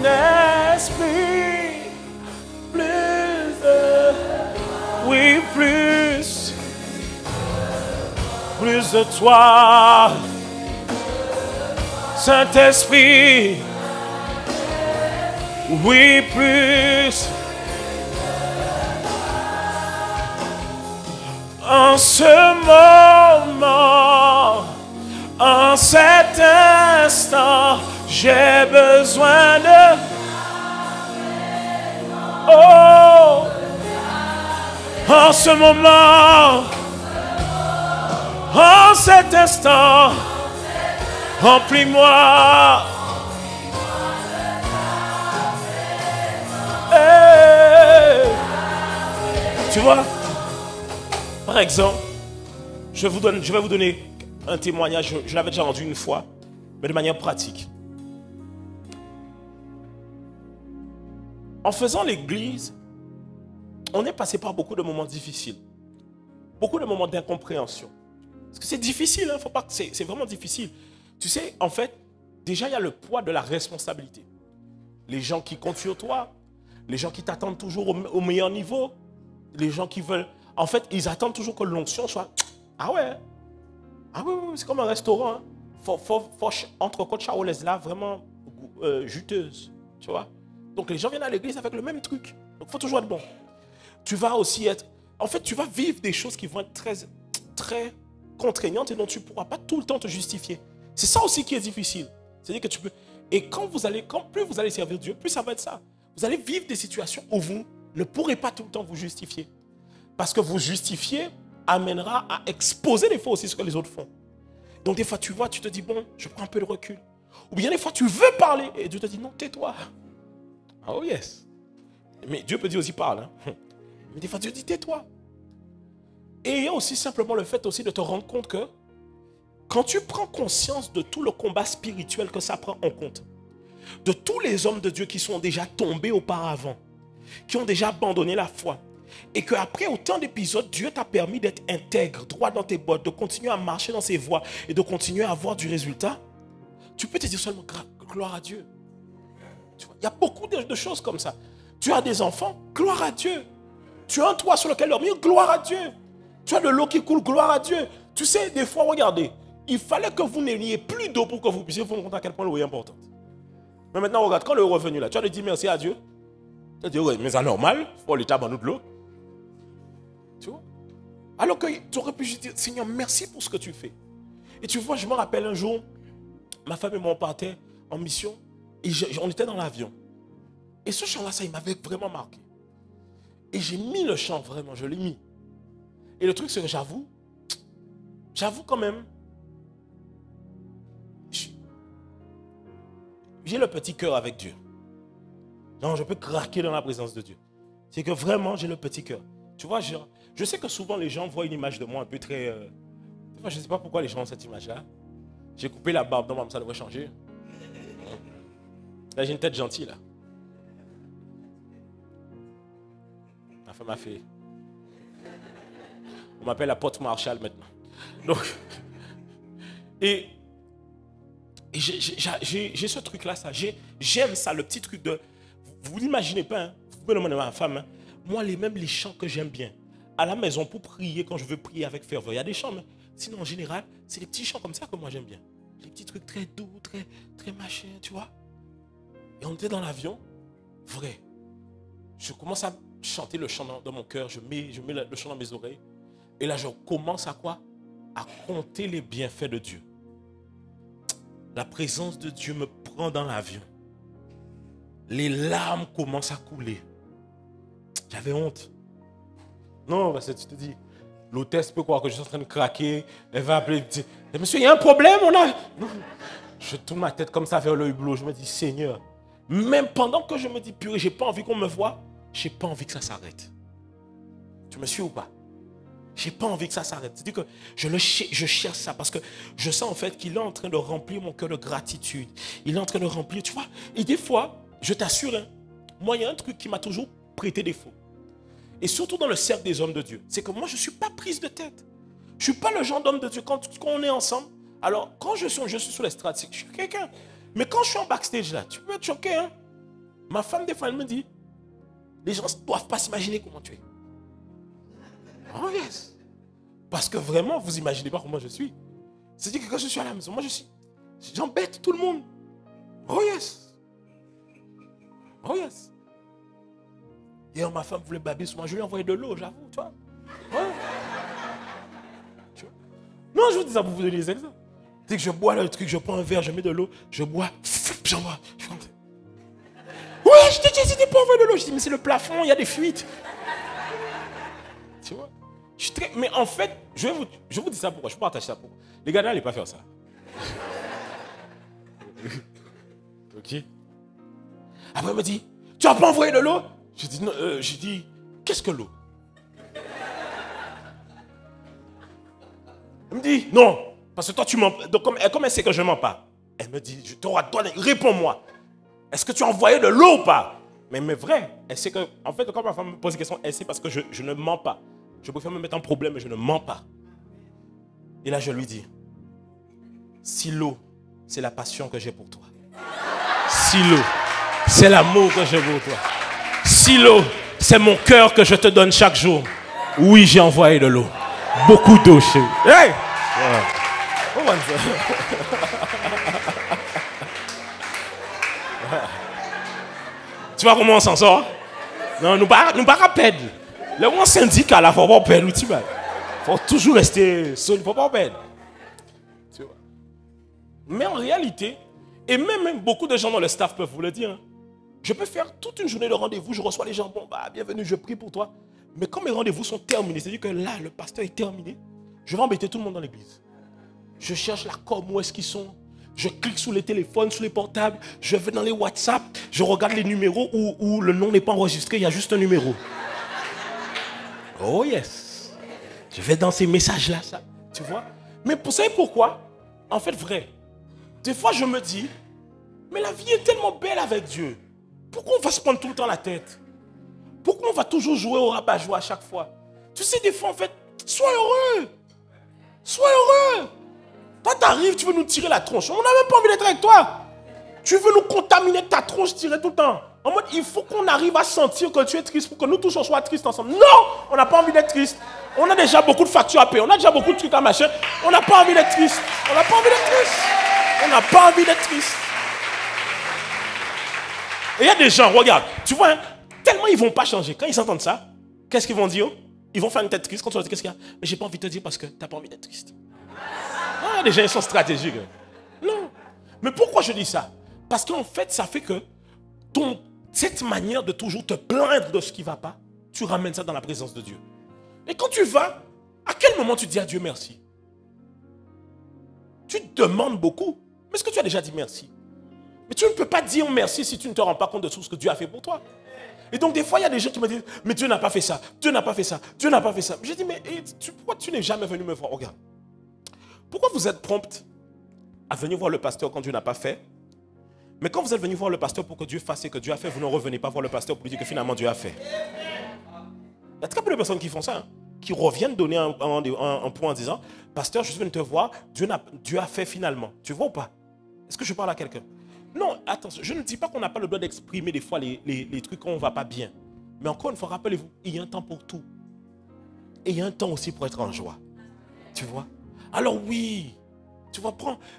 esprit, plus de, oui, plus de toi, Saint-Esprit, oui, plus. En ce moment, en cet instant, j'ai besoin de... Oh! En ce moment, en cet instant, remplis-moi. Hey! Tu vois? Par exemple, je vais vous donner un témoignage, je l'avais déjà rendu une fois, mais de manière pratique. En faisant l'église, on est passé par beaucoup de moments difficiles, beaucoup de moments d'incompréhension. Parce que c'est difficile, faut pas que c'est vraiment difficile. Tu sais, en fait, déjà il y a le poids de la responsabilité. Les gens qui comptent sur toi, les gens qui t'attendent toujours au meilleur niveau, les gens qui veulent... En fait, ils attendent toujours que l'onction soit... Ah ouais. Ah oui, c'est comme un restaurant. Hein. Faut entrecôte charolaise là, vraiment juteuse. Tu vois. Donc les gens viennent à l'église avec le même truc. Donc il faut toujours être bon. Tu vas aussi être... En fait, tu vas vivre des choses qui vont être très, très contraignantes et dont tu ne pourras pas tout le temps te justifier. C'est ça aussi qui est difficile. C'est-à-dire que tu peux... Et quand plus vous allez servir Dieu, plus ça va être ça. Vous allez vivre des situations où vous ne pourrez pas tout le temps vous justifier. Parce que vous justifier amènera à exposer des fois aussi ce que les autres font. Donc des fois tu vois, tu te dis bon, je prends un peu de recul. Ou bien des fois tu veux parler et Dieu te dit non, tais-toi. Oh yes. Mais Dieu peut dire aussi parle. Hein. Mais des fois Dieu dit tais-toi. Et il y a aussi simplement le fait aussi de te rendre compte que quand tu prends conscience de tout le combat spirituel que ça prend en compte, de tous les hommes de Dieu qui sont déjà tombés auparavant, qui ont déjà abandonné la foi, et qu'après autant d'épisodes, Dieu t'a permis d'être intègre, droit dans tes bottes, de continuer à marcher dans ses voies et de continuer à avoir du résultat, tu peux te dire seulement gloire à Dieu. Tu vois, il y a beaucoup de choses comme ça. Tu as des enfants, gloire à Dieu. Tu as un toit sur lequel dormir, gloire à Dieu. Tu as de l'eau qui coule, gloire à Dieu. Tu sais, des fois, regardez, il fallait que vous n'ayez plus d'eau pour que vous puissiez vous rendre compte à quel point l'eau est importante. Mais maintenant, regarde, quand l'eau est revenu là, tu as dit merci à Dieu. Tu as dit, ouais, mais c'est normal, il faut l'État dans nous de l'eau. Tu vois? Alors que tu aurais pu juste dire, Seigneur, merci pour ce que tu fais. Et tu vois, je me rappelle un jour, ma femme et moi, on partait en mission, et on était dans l'avion. Et ce chant-là, ça, il m'avait vraiment marqué. Et j'ai mis le chant, vraiment, je l'ai mis. Et le truc, c'est que j'avoue quand même, j'ai le petit cœur avec Dieu. Non, je peux craquer dans la présence de Dieu. C'est que vraiment, j'ai le petit cœur. Tu vois, je sais que souvent les gens voient une image de moi un peu très... je ne sais pas pourquoi les gens ont cette image-là. J'ai coupé la barbe. Non, ça devrait changer. Là, j'ai une tête gentille, là. Ma femme a fait. On m'appelle la porte Marshall maintenant. Donc, et j'ai ce truc-là, ça. J'aime ça, le petit truc de... Vous n'imaginez pas, hein, vous pouvez demander à ma femme, hein, moi, les chants que j'aime bien, à la maison, pour prier, quand je veux prier avec ferveur, il y a des chants, mais sinon, en général, c'est des petits chants comme ça que moi, j'aime bien. Les petits trucs très doux, très machin, tu vois. Et on était dans l'avion, vrai. Je commence à chanter le chant dans mon cœur, je mets le chant dans mes oreilles, et là, je commence à quoi? À compter les bienfaits de Dieu. La présence de Dieu me prend dans l'avion. Les larmes commencent à couler. J'avais honte. Non, parce que tu te dis, l'hôtesse peut croire que je suis en train de craquer. Elle va appeler. Monsieur, il y a un problème, on a. Non. Je tourne ma tête comme ça vers le hublot. Je me dis, Seigneur, même pendant que je me dis, purée, j'ai pas envie qu'on me voie, j'ai pas envie que ça s'arrête. Tu me suis ou pas? J'ai pas envie que ça s'arrête. C'est-à-dire que je cherche ça parce que je sens en fait qu'il est en train de remplir mon cœur de gratitude. Il est en train de remplir, tu vois. Et des fois, je t'assure, hein, moi, il y a un truc qui m'a toujours prêté défaut. Et surtout dans le cercle des hommes de Dieu. C'est que moi, je ne suis pas prise de tête. Je ne suis pas le genre d'homme de Dieu. Quand on est ensemble, alors quand je suis sur l'estrade, c'est que je suis quelqu'un. Mais quand je suis en backstage là, tu peux être choqué. Hein? Ma femme, des fois, elle me dit, les gens ne doivent pas s'imaginer comment tu es. Oh yes. Parce que vraiment, vous n'imaginez pas comment je suis. C'est-à-dire que quand je suis à la maison, moi j'embête tout le monde. Oh yes. Oh yes. Hier, ma femme voulait baber sur moi. Je lui ai envoyé de l'eau, j'avoue, tu vois. Ouais. Tu vois. Non, je vous dis ça pour vous donner des exemples. C'est que je bois le truc, je prends un verre, je mets de l'eau, je bois, j'en bois. Ouais, je t'ai dit, c'était pas envoyer de l'eau. Je dis, mais c'est le plafond, il y a des fuites. Tu vois. Mais en fait, je vous dis ça pourquoi. Je vous partage ça pourquoi. Les gars, n'allez pas faire ça. Ok. Après, il me dit, tu n'as pas envoyé de l'eau? Je dis, non, j'ai dit, qu'est-ce que l'eau? Elle me dit, non, parce que toi, tu mens. Donc, comme elle sait que je ne mens pas, elle me dit, je t'aurai donné, réponds-moi. Est-ce que tu as envoyé de l'eau ou pas? Mais vrai, elle sait que, en fait, quand ma femme me pose des questions, elle sait parce que je ne mens pas. Je préfère me mettre en problème, mais je ne mens pas. Et là, je lui dis, si l'eau, c'est la passion que j'ai pour toi. Si l'eau, c'est l'amour que j'ai pour toi. Si l'eau, c'est mon cœur que je te donne chaque jour. Oui, j'ai envoyé de l'eau. Beaucoup d'eau, chérie. Hey! Ouais. Tu vois comment on s'en sort? Non, nous pas perdre. Le moins syndicat, là, il ne faut pas perdre. Il faut toujours rester seul, il ne faut pas perdre. Tu vois? Mais en réalité, et même beaucoup de gens dans le staff peuvent vous le dire, hein, je peux faire toute une journée de rendez-vous, je reçois les gens, bon, bah, bienvenue, je prie pour toi. Mais quand mes rendez-vous sont terminés, c'est-à-dire que là, le pasteur est terminé, je vais embêter tout le monde dans l'église. Je cherche la com, où est-ce qu'ils sont? Je clique sur les téléphones, sur les portables, je vais dans les WhatsApp, je regarde les numéros où le nom n'est pas enregistré, il y a juste un numéro. Oh yes. Je vais dans ces messages-là, ça, tu vois. Mais vous savez pourquoi? En fait, vrai. Des fois, je me dis, mais la vie est tellement belle avec Dieu. Pourquoi on va se prendre tout le temps la tête? Pourquoi on va toujours jouer au rabat-joie à chaque fois? Tu sais, des fois, en fait, sois heureux. Sois heureux. Toi, t'arrives, tu veux nous tirer la tronche. On n'a même pas envie d'être avec toi. Tu veux nous contaminer ta tronche, tirer tout le temps. En mode, il faut qu'on arrive à sentir que tu es triste pour que nous tous on soit tristes ensemble. Non, on n'a pas envie d'être triste. On a déjà beaucoup de factures à payer. On a déjà beaucoup de trucs à machin. On n'a pas envie d'être triste. On n'a pas envie d'être triste. On n'a pas envie d'être triste. Et il y a des gens, regarde, tu vois, hein, tellement ils ne vont pas changer. Quand ils entendent ça, qu'est-ce qu'ils vont dire? Ils vont faire une tête triste. Quand tu leur dis qu'est-ce qu'il y a? Mais j'ai pas envie de te dire parce que tu n'as pas envie d'être triste. Ah, les gens, ils sont stratégiques. Non. Mais pourquoi je dis ça? Parce qu'en fait, ça fait que cette manière de toujours te plaindre de ce qui ne va pas, tu ramènes ça dans la présence de Dieu. Et quand tu vas, à quel moment tu dis à Dieu merci? Tu te demandes beaucoup. Mais est-ce que tu as déjà dit merci? Mais tu ne peux pas dire merci si tu ne te rends pas compte de tout ce que Dieu a fait pour toi. Et donc des fois, il y a des gens qui me disent, mais Dieu n'a pas fait ça, Dieu n'a pas fait ça, Dieu n'a pas fait ça. Je dis, mais pourquoi tu n'es jamais venu me voir? Regarde. Pourquoi vous êtes prompt à venir voir le pasteur quand Dieu n'a pas fait. Mais quand vous êtes venu voir le pasteur pour que Dieu fasse ce que Dieu a fait, vous ne revenez pas voir le pasteur pour lui dire que finalement Dieu a fait. Il y a très peu de personnes qui font ça, hein, qui reviennent donner un point en disant « Pasteur, je suis venu te voir, Dieu a fait finalement. » Tu vois ou pas? Est-ce que je parle à quelqu'un? Non, attention, je ne dis pas qu'on n'a pas le droit d'exprimer des fois les trucs quand on ne va pas bien. Mais encore une fois, rappelez-vous, il y a un temps pour tout. Et il y a un temps aussi pour être en joie. Tu vois? Alors oui, tu vois,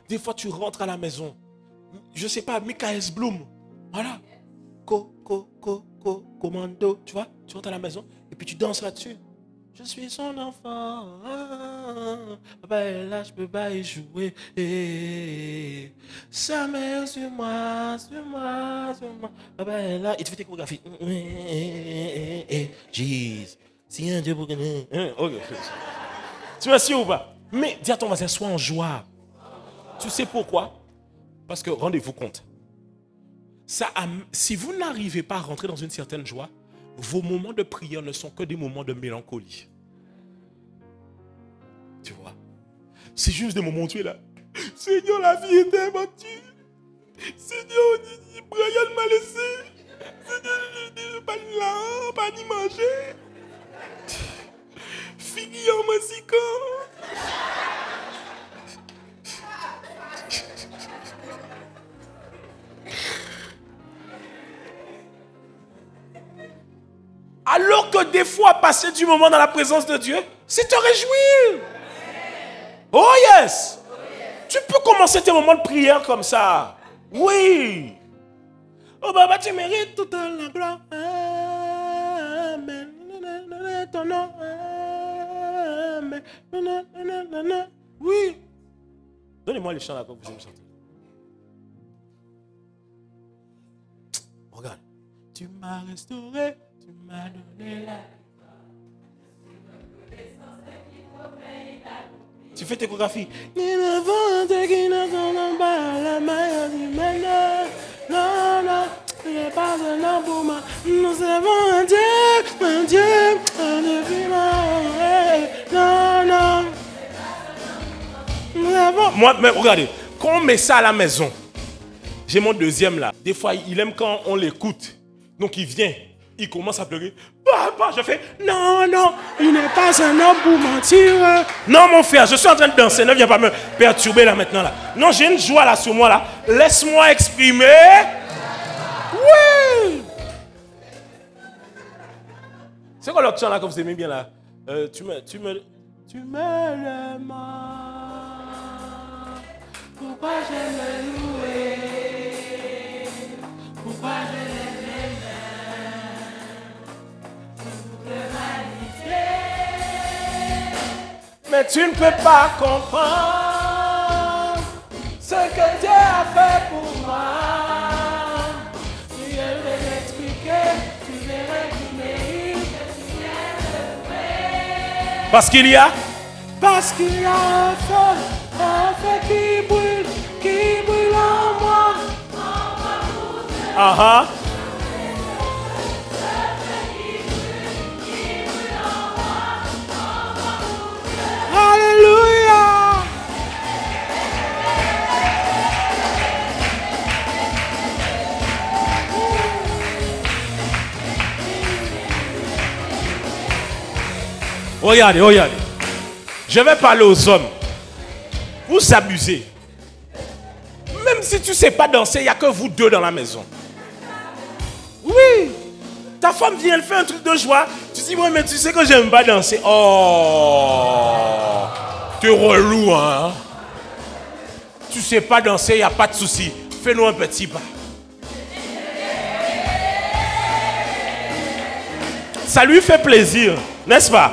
des fois tu rentres à la maison. Je ne sais pas, Michael Bloom. Voilà. Commando. Tu vois? Tu rentres à la maison et puis tu danses là-dessus. Je suis son enfant. Papa est là, je peux pas échouer. Sa mère sur moi, sur moi, sur moi. Papa est là. Et tu fais tes chorégraphies. Jeez. Si un Dieu pour gagner. Tu vois si ou pas? Mais dis à ton voisin, sois en joie. Tu sais pourquoi? Parce que rendez-vous compte. Si vous n'arrivez pas à rentrer dans une certaine joie, vos moments de prière ne sont que des moments de mélancolie. Tu vois? C'est juste des moments où tu es là. Seigneur, la vie est tellement dure. Seigneur, Brian m'a laissé. Seigneur, je n'ai pas de l'argent, pas ni manger. Fini en massicant. Alors que des fois, passer du moment dans la présence de Dieu, c'est te réjouir. Oh yes. Tu peux commencer tes moments de prière comme ça. Oui. Oh Baba, tu mérites toute la gloire. Amen. Ton nom. Amen. Oui. Donnez-moi les chants là que vous aimez chanter. Regarde. Tu m'as restauré. Tu m'as donné la... Tu fais tes chorégraphies. Non, non, il n'est pas un homme pour moi. Nous avons un Dieu, un Dieu vivant. Non, non. Nous avons... Moi, mais regardez, quand on met ça à la maison, j'ai mon deuxième là. Des fois, il aime quand on l'écoute. Donc, il vient. Il commence à pleurer. Papa, je fais, non, non, il n'est pas un homme pour mentir. Non, mon frère, je suis en train de danser. Ne viens pas me perturber là maintenant. Là. Non, j'ai une joie là sur moi là. Laisse-moi exprimer. Oui. C'est quoi l'autre chant là que vous aimez bien là? Tu me l'aimes. Pourquoi je le louer? Pourquoi je le mais tu ne peux pas comprendre ce que Dieu a fait pour moi. Tu viens de l'expliquer, tu verrais qu'il mérite que tu viens de faire. Parce qu'il y a un feu qui brûle en moi. Uh-huh. Alléluia. Regardez, regardez. Je vais parler aux hommes. Vous abusez. Même si tu ne sais pas danser, il n'y a que vous deux dans la maison. Oui. Ta femme vient, elle fait un truc de joie. Tu dis, ouais, mais tu sais que j'aime pas danser. Oh, t'es relou, hein. Tu sais pas danser, il n'y a pas de souci. Fais-nous un petit pas. Ça lui fait plaisir, n'est-ce pas?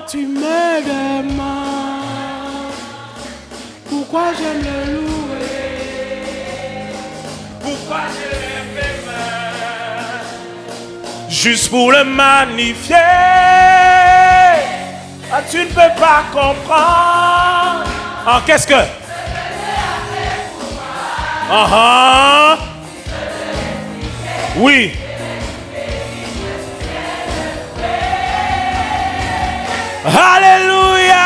Tu me demandes pourquoi j'aime le louer. Pourquoi je l'aime mal. Juste pour le magnifier. Ah, tu ne peux pas comprendre. Ah, qu'est-ce que? Oui. Alléluia.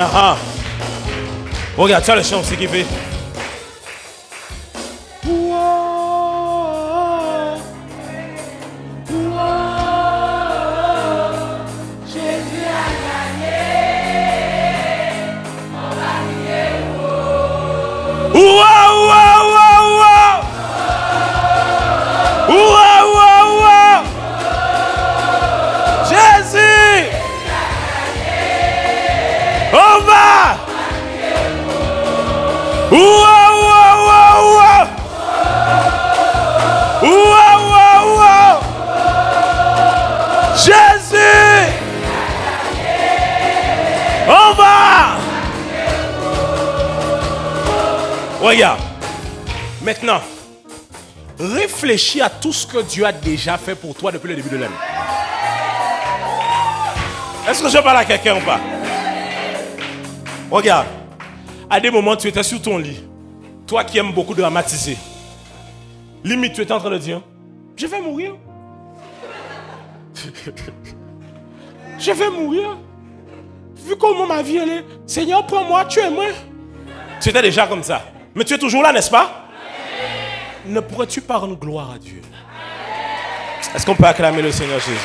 Ah ah. Regarde, ça le chant, c'est qui fait. Jésus a gagné. On va crier. Ouah, ouah, ouah, ouah. Ouah, ouah, ouah. Jésus. On va. Ouah, ouah, ouah, ouah. Ouah, ouah, ouah. Jésus. On va. Regarde. Maintenant, réfléchis à tout ce que Dieu a déjà fait pour toi depuis le début de l'année. Est-ce que je parle à quelqu'un ou pas? Regarde. À des moments, tu étais sur ton lit. Toi qui aimes beaucoup dramatiser. Limite, tu étais en train de dire, je vais mourir. Je vais mourir. Vu comment ma vie elle est, Seigneur, prends-moi, tu es moi. Tu étais déjà comme ça. Mais tu es toujours là, n'est-ce pas? Ne pourrais-tu pas rendre gloire à Dieu? Est-ce qu'on peut acclamer le Seigneur Jésus?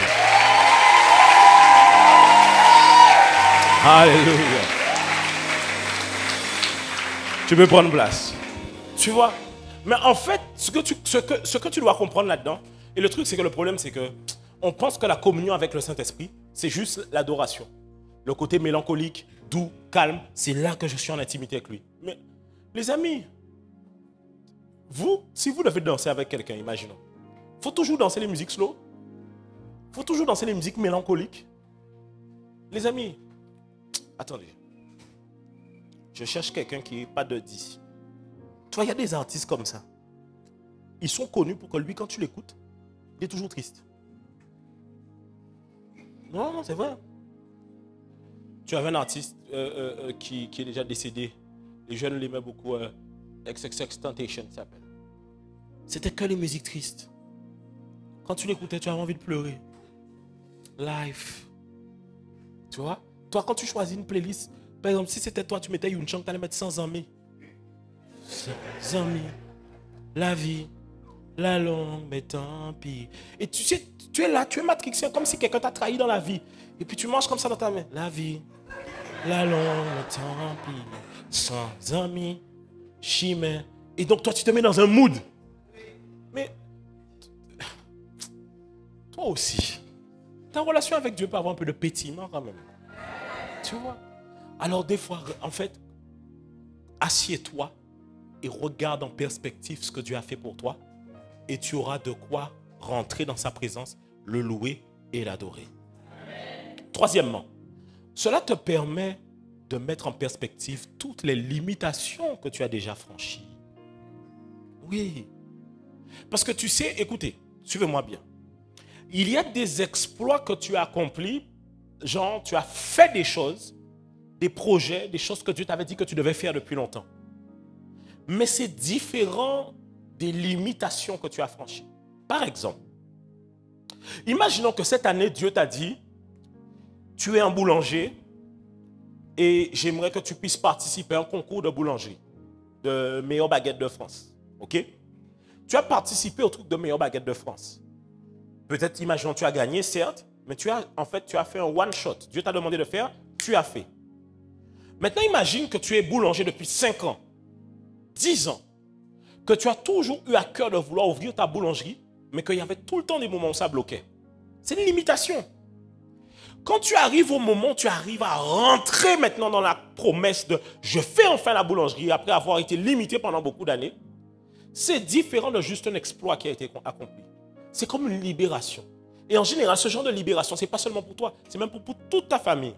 Alléluia. Tu peux prendre place. Tu vois? Mais en fait, ce que tu dois comprendre là-dedans, et le truc, c'est que le problème, c'est que on pense que la communion avec le Saint-Esprit, c'est juste l'adoration. Le côté mélancolique, doux, calme, c'est là que je suis en intimité avec lui. Mais, les amis, vous, si vous devez danser avec quelqu'un, imaginons, il faut toujours danser les musiques slow. Il faut toujours danser les musiques mélancoliques. Les amis, attendez. Je cherche quelqu'un qui n'est pas de 10. Tu vois, il y a des artistes comme ça. Ils sont connus pour que lui, quand tu l'écoutes, il est toujours triste. Non, non, c'est vrai. Tu avais un artiste qui est déjà décédé. Les jeunes l'aimaient beaucoup. XXXTentacion s'appelle. C'était que les musiques tristes. Quand tu l'écoutais, tu avais envie de pleurer. Life. Tu vois? Toi, quand tu choisis une playlist, par exemple, si c'était toi, tu mettais une chanson, tu allais mettre 100 amis. 100 amis. La vie. La longue, mais tant pis. Et tu sais, tu es là, tu es matrixé, comme si quelqu'un t'a trahi dans la vie. Et puis tu manges comme ça dans ta main. La vie. La longue, mais tant pis. 100 amis. Chimère. Et donc toi, tu te mets dans un mood. Mais toi aussi, ta relation avec Dieu peut avoir un peu de pétillement quand même. Tu vois? Alors des fois, en fait, assieds-toi et regarde en perspective ce que Dieu a fait pour toi. Et tu auras de quoi rentrer dans sa présence, le louer et l'adorer. Troisièmement, cela te permet de mettre en perspective toutes les limitations que tu as déjà franchies. Oui. Parce que tu sais, écoutez, suivez-moi bien. Il y a des exploits que tu as accomplis, genre tu as fait des choses, des projets, des choses que Dieu t'avait dit que tu devais faire depuis longtemps. Mais c'est différent des limitations que tu as franchies. Par exemple, imaginons que cette année, Dieu t'a dit, tu es un boulanger et j'aimerais que tu puisses participer à un concours de boulangerie, de meilleure baguette de France. Ok? Tu as participé au truc de meilleure baguette de France. Peut-être, imaginons, tu as gagné, certes, mais tu as fait un one-shot. Dieu t'a demandé de faire, tu as fait. Maintenant, imagine que tu es boulanger depuis 5 ans, 10 ans, que tu as toujours eu à cœur de vouloir ouvrir ta boulangerie, mais qu'il y avait tout le temps des moments où ça bloquait. C'est une limitation. Quand tu arrives au moment où tu arrives à rentrer maintenant dans la promesse de « je fais enfin la boulangerie » après avoir été limité pendant beaucoup d'années, c'est différent de juste un exploit qui a été accompli. C'est comme une libération. Et en général, ce genre de libération, ce n'est pas seulement pour toi, c'est même pour toute ta famille.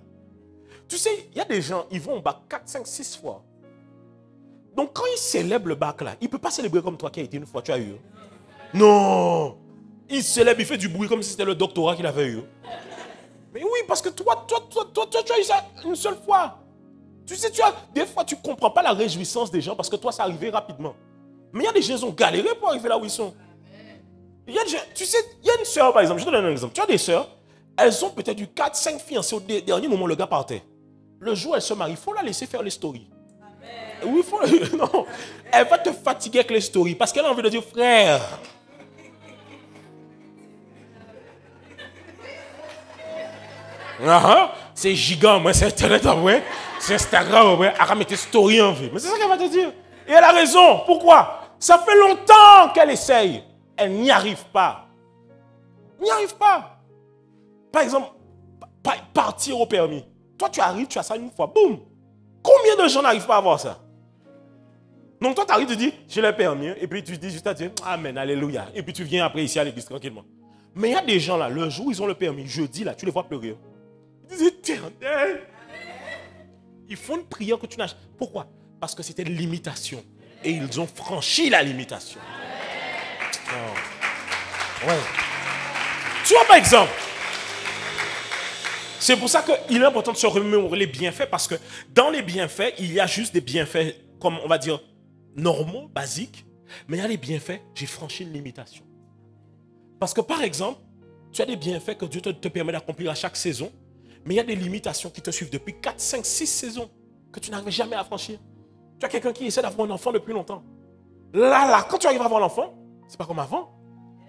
Tu sais, il y a des gens, ils vont au bac 4, 5, 6 fois. Donc quand ils célèbrent le bac là, il ne peut pas célébrer comme toi qui a été une fois, tu as eu. Non! Il célèbre, il fait du bruit comme si c'était le doctorat qu'il avait eu. Mais oui, parce que toi, tu as eu ça une seule fois. Tu sais, des fois, tu ne comprends pas la réjouissance des gens parce que toi, ça arrivait rapidement. Mais il y a des gens qui ont galéré pour arriver là où ils sont. Il y a des gens, tu sais, il y a une sœur, par exemple, je te donne un exemple. Tu as des sœurs, elles ont peut-être eu 4, 5 fiancés au dernier moment, le gars partait. Le jour où elle se marie, il faut la laisser faire les stories. Oui, non, elle va te fatiguer avec les stories parce qu'elle a envie de dire, frère. C'est gigant, moi, c'est Internet, ouais. C'est Instagram, ouais. Elle va mettre story en vie. Mais c'est ça qu'elle va te dire. Et elle a raison. Pourquoi? Ça fait longtemps qu'elle essaye. Elle n'y arrive pas. N'y arrive pas. Par exemple, partir au permis. Toi, tu arrives, tu as ça une fois, boum. Combien de gens n'arrivent pas à avoir ça? Donc toi, tu arrives, tu dis, j'ai le permis, et puis tu dis juste à Dieu, Amen, Alléluia. Et puis tu viens après ici à l'église tranquillement. Mais il y a des gens là, le jour où ils ont le permis, jeudi là, tu les vois pleurer. Ils disent, Éternel. Ils font une prière que tu n'as. Pourquoi? Parce que c'était l'imitation. Et ils ont franchi la limitation. Oh. Ouais. Tu vois par exemple, c'est pour ça qu'il est important de se remémorer les bienfaits, parce que dans les bienfaits, il y a juste des bienfaits, comme on va dire, normaux, basiques, mais il y a des bienfaits, j'ai franchi une limitation. Parce que par exemple, tu as des bienfaits que Dieu te permet d'accomplir à chaque saison, mais il y a des limitations qui te suivent depuis 4, 5, 6 saisons que tu n'arrives jamais à franchir. Tu as quelqu'un qui essaie d'avoir un enfant depuis longtemps. Là, quand tu arrives à avoir l'enfant, c'est pas comme avant.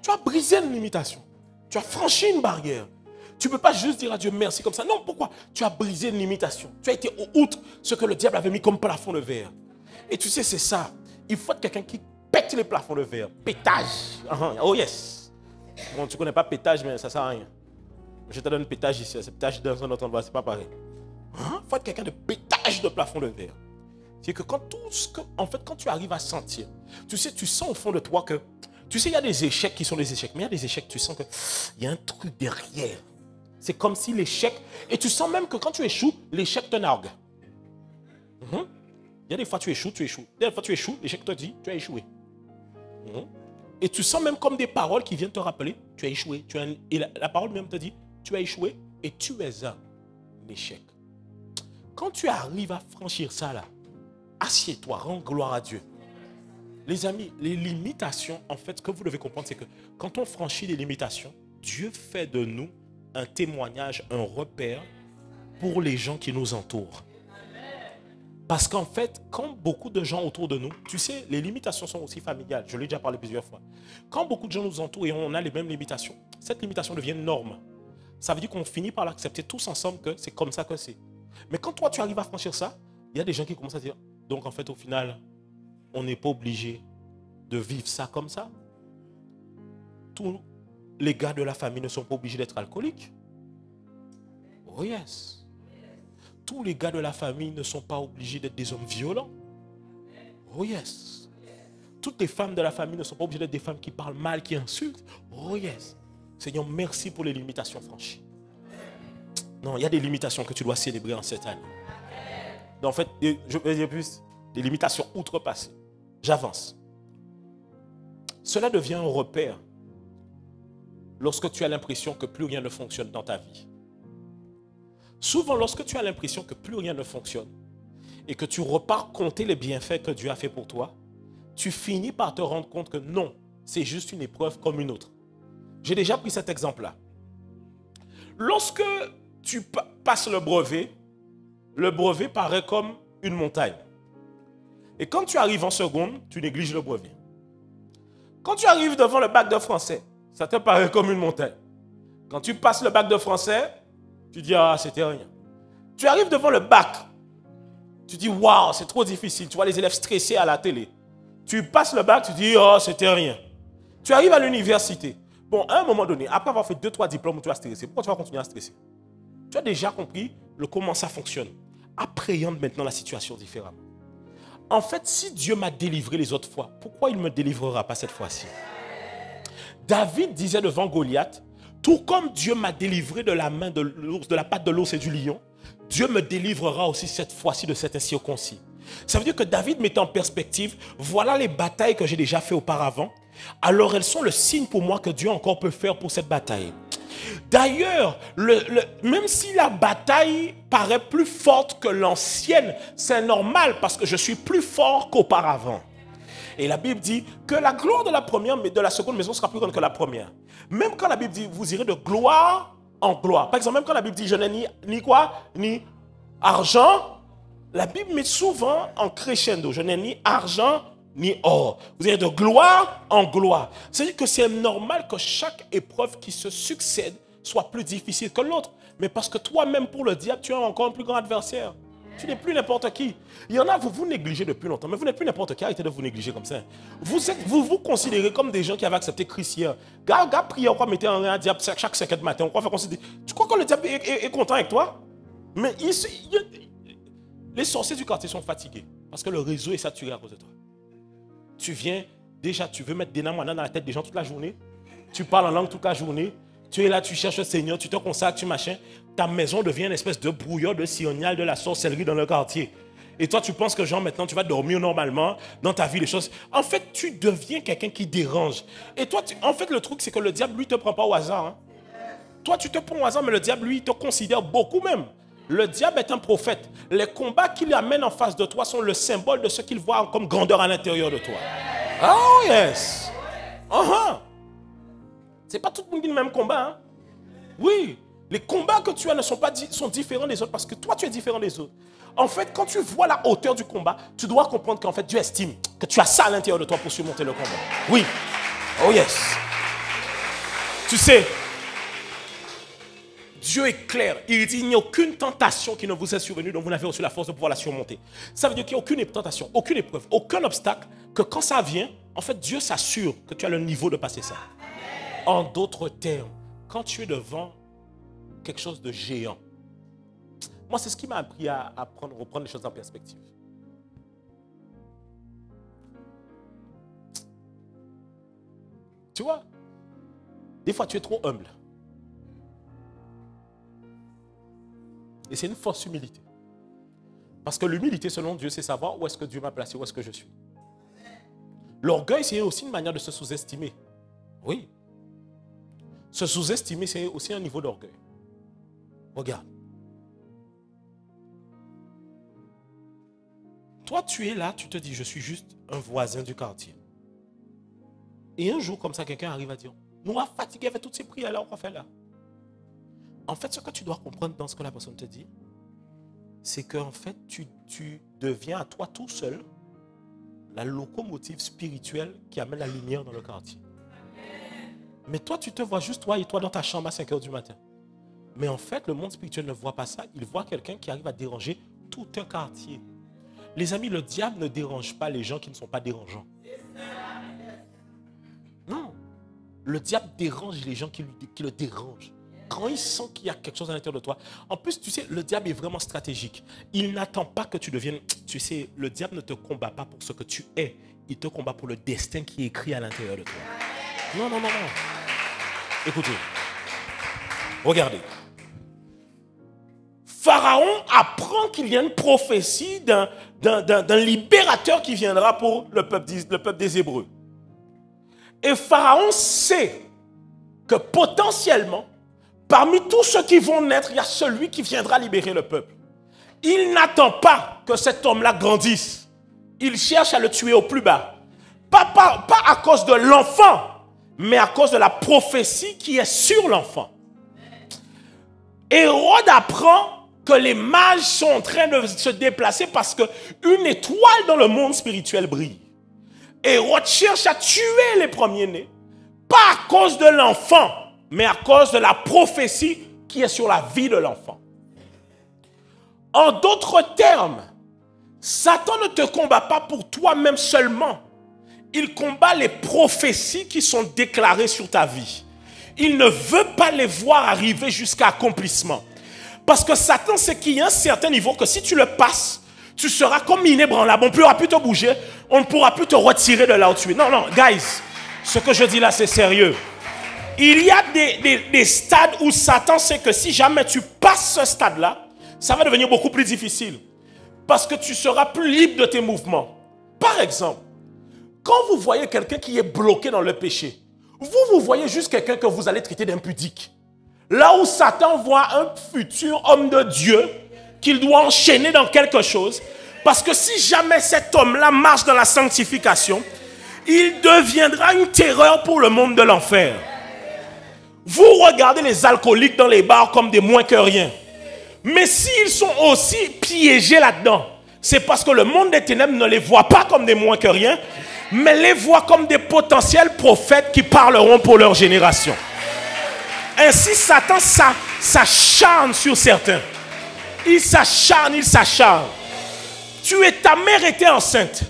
Tu as brisé une limitation. Tu as franchi une barrière. Tu ne peux pas juste dire à Dieu merci comme ça. Non, pourquoi? Tu as brisé une limitation. Tu as été outre ce que le diable avait mis comme plafond de verre. Et tu sais, c'est ça. Il faut être quelqu'un qui pète les plafonds de verre. Pétage. Oh yes. Bon, tu ne connais pas pétage, mais ça ne sert à rien. Je te donne pétage ici. C'est pétage dans un autre endroit, c'est pas pareil. Il faut être quelqu'un de pétage de plafond de verre. C'est que quand quand tu arrives à sentir, tu sais, tu sens au fond de toi que, tu sais, il y a des échecs qui sont des échecs, mais il y a des échecs, tu sens qu'il y a un truc derrière. C'est comme si l'échec, et tu sens même que quand tu échoues, l'échec te nargue. Il y a des fois tu échoues. Des fois tu échoues, l'échec te dit, tu as échoué. Et tu sens même comme des paroles qui viennent te rappeler, tu as échoué. Et la parole même te dit, tu as échoué et tu es un échec. Quand tu arrives à franchir ça là, assieds-toi, rends gloire à Dieu. Les amis, les limitations, en fait, ce que vous devez comprendre, c'est que quand on franchit les limitations, Dieu fait de nous un témoignage, un repère pour les gens qui nous entourent. Parce qu'en fait, quand beaucoup de gens autour de nous, tu sais, les limitations sont aussi familiales. Je l'ai déjà parlé plusieurs fois. Quand beaucoup de gens nous entourent et on a les mêmes limitations, cette limitation devient une norme. Ça veut dire qu'on finit par l'accepter tous ensemble que c'est comme ça que c'est. Mais quand toi, tu arrives à franchir ça, il y a des gens qui commencent à dire, donc en fait, au final, on n'est pas obligé de vivre ça comme ça. Tous les gars de la famille ne sont pas obligés d'être alcooliques. Oh yes. Tous les gars de la famille ne sont pas obligés d'être des hommes violents. Oh yes. Toutes les femmes de la famille ne sont pas obligées d'être des femmes qui parlent mal, qui insultent. Oh yes. Seigneur, merci pour les limitations franchies. Non, il y a des limitations que tu dois célébrer en cette année. En fait, je veux dire plus, des limitations outrepassées. J'avance. Cela devient un repère lorsque tu as l'impression que plus rien ne fonctionne dans ta vie. Souvent, lorsque tu as l'impression que plus rien ne fonctionne et que tu repars compter les bienfaits que Dieu a fait pour toi, tu finis par te rendre compte que non, c'est juste une épreuve comme une autre. J'ai déjà pris cet exemple-là. Lorsque tu passes le brevet paraît comme une montagne. Et quand tu arrives en seconde, tu négliges le brevet. Quand tu arrives devant le bac de français, ça te paraît comme une montagne. Quand tu passes le bac de français, tu dis, ah, c'était rien. Tu arrives devant le bac, tu dis, waouh, c'est trop difficile. Tu vois les élèves stressés à la télé. Tu passes le bac, tu dis, oh, c'était rien. Tu arrives à l'université. Bon, à un moment donné, après avoir fait 2-3 diplômes, tu vas stresser. Pourquoi tu vas continuer à stresser? Tu as déjà compris comment ça fonctionne. Appréhende maintenant la situation différemment. En fait, si Dieu m'a délivré les autres fois, pourquoi il ne me délivrera pas cette fois-ci? David disait devant Goliath, tout comme Dieu m'a délivré de la main de l'ours, de la patte de l'ours et du lion, Dieu me délivrera aussi cette fois-ci de cet incirconcis. Ça veut dire que David met en perspective, voilà les batailles que j'ai déjà faites auparavant, alors elles sont le signe pour moi que Dieu encore peut faire pour cette bataille. D'ailleurs, même si la bataille paraît plus forte que l'ancienne, c'est normal parce que je suis plus fort qu'auparavant. Et la Bible dit que la gloire de la première, mais de la seconde maison sera plus grande que la première. Même quand la Bible dit, vous irez de gloire en gloire. Par exemple, même quand la Bible dit, je n'ai ni quoi, ni Argent, la Bible met souvent en crescendo. Je n'ai ni argent ni or. Vous avez de gloire en gloire. C'est-à-dire que c'est normal que chaque épreuve qui se succède soit plus difficile que l'autre. Mais parce que toi-même, pour le diable, tu as encore un plus grand adversaire. Tu n'es plus n'importe qui. Il y en a, vous négligez depuis longtemps, mais vous n'êtes plus n'importe qui. Arrêtez de vous négliger comme ça. Vous considérez comme des gens qui avaient accepté Christ hier. Gars, priez, on croit mettre un diable chaque 5 heures du matin. On croit faire considérer. Tu crois que le diable est content avec toi? Mais les sorciers du quartier sont fatigués parce que le réseau est saturé à cause de toi. Tu viens, déjà, tu veux mettre des noms dans la tête des gens toute la journée. Tu parles en langue toute la journée. Tu es là, tu cherches le Seigneur, tu te consacres, tu machin. Ta maison devient une espèce de brouillard, de sillonnal, de la sorcellerie dans le quartier. Et toi, tu penses que genre maintenant, tu vas dormir normalement dans ta vie, les choses. En fait, tu deviens quelqu'un qui dérange. Et toi, en fait, le truc, c'est que le diable, lui, ne te prend pas au hasard. Hein. Toi, tu te prends au hasard, mais le diable, lui, il te considère beaucoup même. Le diable est un prophète. Les combats qu'il amène en face de toi sont le symbole de ce qu'il voit comme grandeur à l'intérieur de toi. Oh yes. C'est pas tout le monde qui a le même combat. Hein? Oui. Les combats que tu as sont différents des autres parce que toi, tu es différent des autres. En fait, quand tu vois la hauteur du combat, tu dois comprendre qu'en fait, Dieu estime que tu as ça à l'intérieur de toi pour surmonter le combat. Oui. Oh yes. Tu sais, Dieu est clair. Il dit, il n'y a aucune tentation qui ne vous est survenue dont vous n'avez reçu la force de pouvoir la surmonter. Ça veut dire qu'il n'y a aucune tentation, aucune épreuve, aucun obstacle, que quand ça vient, en fait, Dieu s'assure que tu as le niveau de passer ça. En d'autres termes, quand tu es devant quelque chose de géant, moi, c'est ce qui m'a appris à reprendre les choses en perspective. Tu vois, des fois, tu es trop humble. Et c'est une fausse humilité. Parce que l'humilité, selon Dieu, c'est savoir où est-ce que Dieu m'a placé, où est-ce que je suis. L'orgueil, c'est aussi une manière de se sous-estimer. Oui. Se sous-estimer, c'est aussi un niveau d'orgueil. Regarde. Toi, tu es là, tu te dis, je suis juste un voisin du quartier. Et un jour, comme ça, quelqu'un arrive à dire, nous sommes fatigués avec toutes ces prières-là, on va faire là. En fait, ce que tu dois comprendre dans ce que la personne te dit, c'est qu'en fait, tu deviens à toi tout seul la locomotive spirituelle qui amène la lumière dans le quartier. Mais toi, tu te vois juste toi et toi dans ta chambre à 5 heures du matin. Mais en fait, le monde spirituel ne voit pas ça. Il voit quelqu'un qui arrive à déranger tout un quartier. Les amis, le diable ne dérange pas les gens qui ne sont pas dérangeants. Non. Le diable dérange les gens qui le dérangent. Quand il sent qu'il y a quelque chose à l'intérieur de toi. En plus, tu sais, le diable est vraiment stratégique. Il n'attend pas que tu deviennes... Tu sais, le diable ne te combat pas pour ce que tu es. Il te combat pour le destin qui est écrit à l'intérieur de toi. Non, non, non, non. Écoutez. Regardez. Pharaon apprend qu'il y a une prophétie d'un libérateur qui viendra pour le peuple des Hébreux. Et Pharaon sait que potentiellement, parmi tous ceux qui vont naître, il y a celui qui viendra libérer le peuple. Il n'attend pas que cet homme-là grandisse. Il cherche à le tuer au plus bas. Pas à cause de l'enfant, mais à cause de la prophétie qui est sur l'enfant. Hérode apprend que les mages sont en train de se déplacer parce qu'une étoile dans le monde spirituel brille. Hérode cherche à tuer les premiers-nés, pas à cause de l'enfant, mais à cause de la prophétie qui est sur la vie de l'enfant. En d'autres termes, Satan ne te combat pas pour toi-même seulement. Il combat les prophéties qui sont déclarées sur ta vie. Il ne veut pas les voir arriver jusqu'à accomplissement. Parce que Satan sait qu'il y a un certain niveau que si tu le passes, tu seras comme inébranlable. On ne pourra plus te bouger, on ne pourra plus te retirer de là où tu es. Non, non, guys, ce que je dis là, c'est sérieux. Il y a des stades où Satan sait que si jamais tu passes ce stade-là, ça va devenir beaucoup plus difficile. Parce que tu seras plus libre de tes mouvements. Par exemple, quand vous voyez quelqu'un qui est bloqué dans le péché, vous voyez juste quelqu'un que vous allez traiter d'impudique. Là où Satan voit un futur homme de Dieu qu'il doit enchaîner dans quelque chose, parce que si jamais cet homme-là marche dans la sanctification, il deviendra une terreur pour le monde de l'enfer. Vous regardez les alcooliques dans les bars comme des moins que rien. Mais s'ils sont aussi piégés là-dedans, c'est parce que le monde des ténèbres ne les voit pas comme des moins que rien, mais les voit comme des potentiels prophètes qui parleront pour leur génération. Ainsi, Satan s'acharne sur certains. Il s'acharne. Ta mère était enceinte.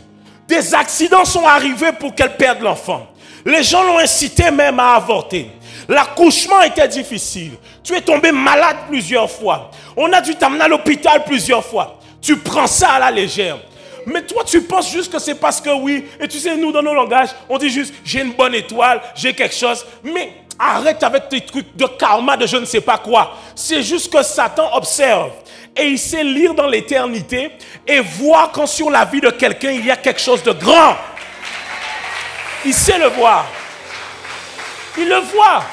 Des accidents sont arrivés pour qu'elle perde l'enfant. Les gens l'ont incité même à avorter. L'accouchement était difficile. Tu es tombé malade plusieurs fois. On a dû t'amener à l'hôpital plusieurs fois. Tu prends ça à la légère. Mais toi, tu penses juste que c'est parce que oui. Et tu sais, nous, dans nos langages, on dit juste, j'ai une bonne étoile, j'ai quelque chose. Mais arrête avec tes trucs de karma, de je ne sais pas quoi. C'est juste que Satan observe. Et il sait lire dans l'éternité et voir quand sur la vie de quelqu'un, il y a quelque chose de grand. Il sait le voir. Il le voit.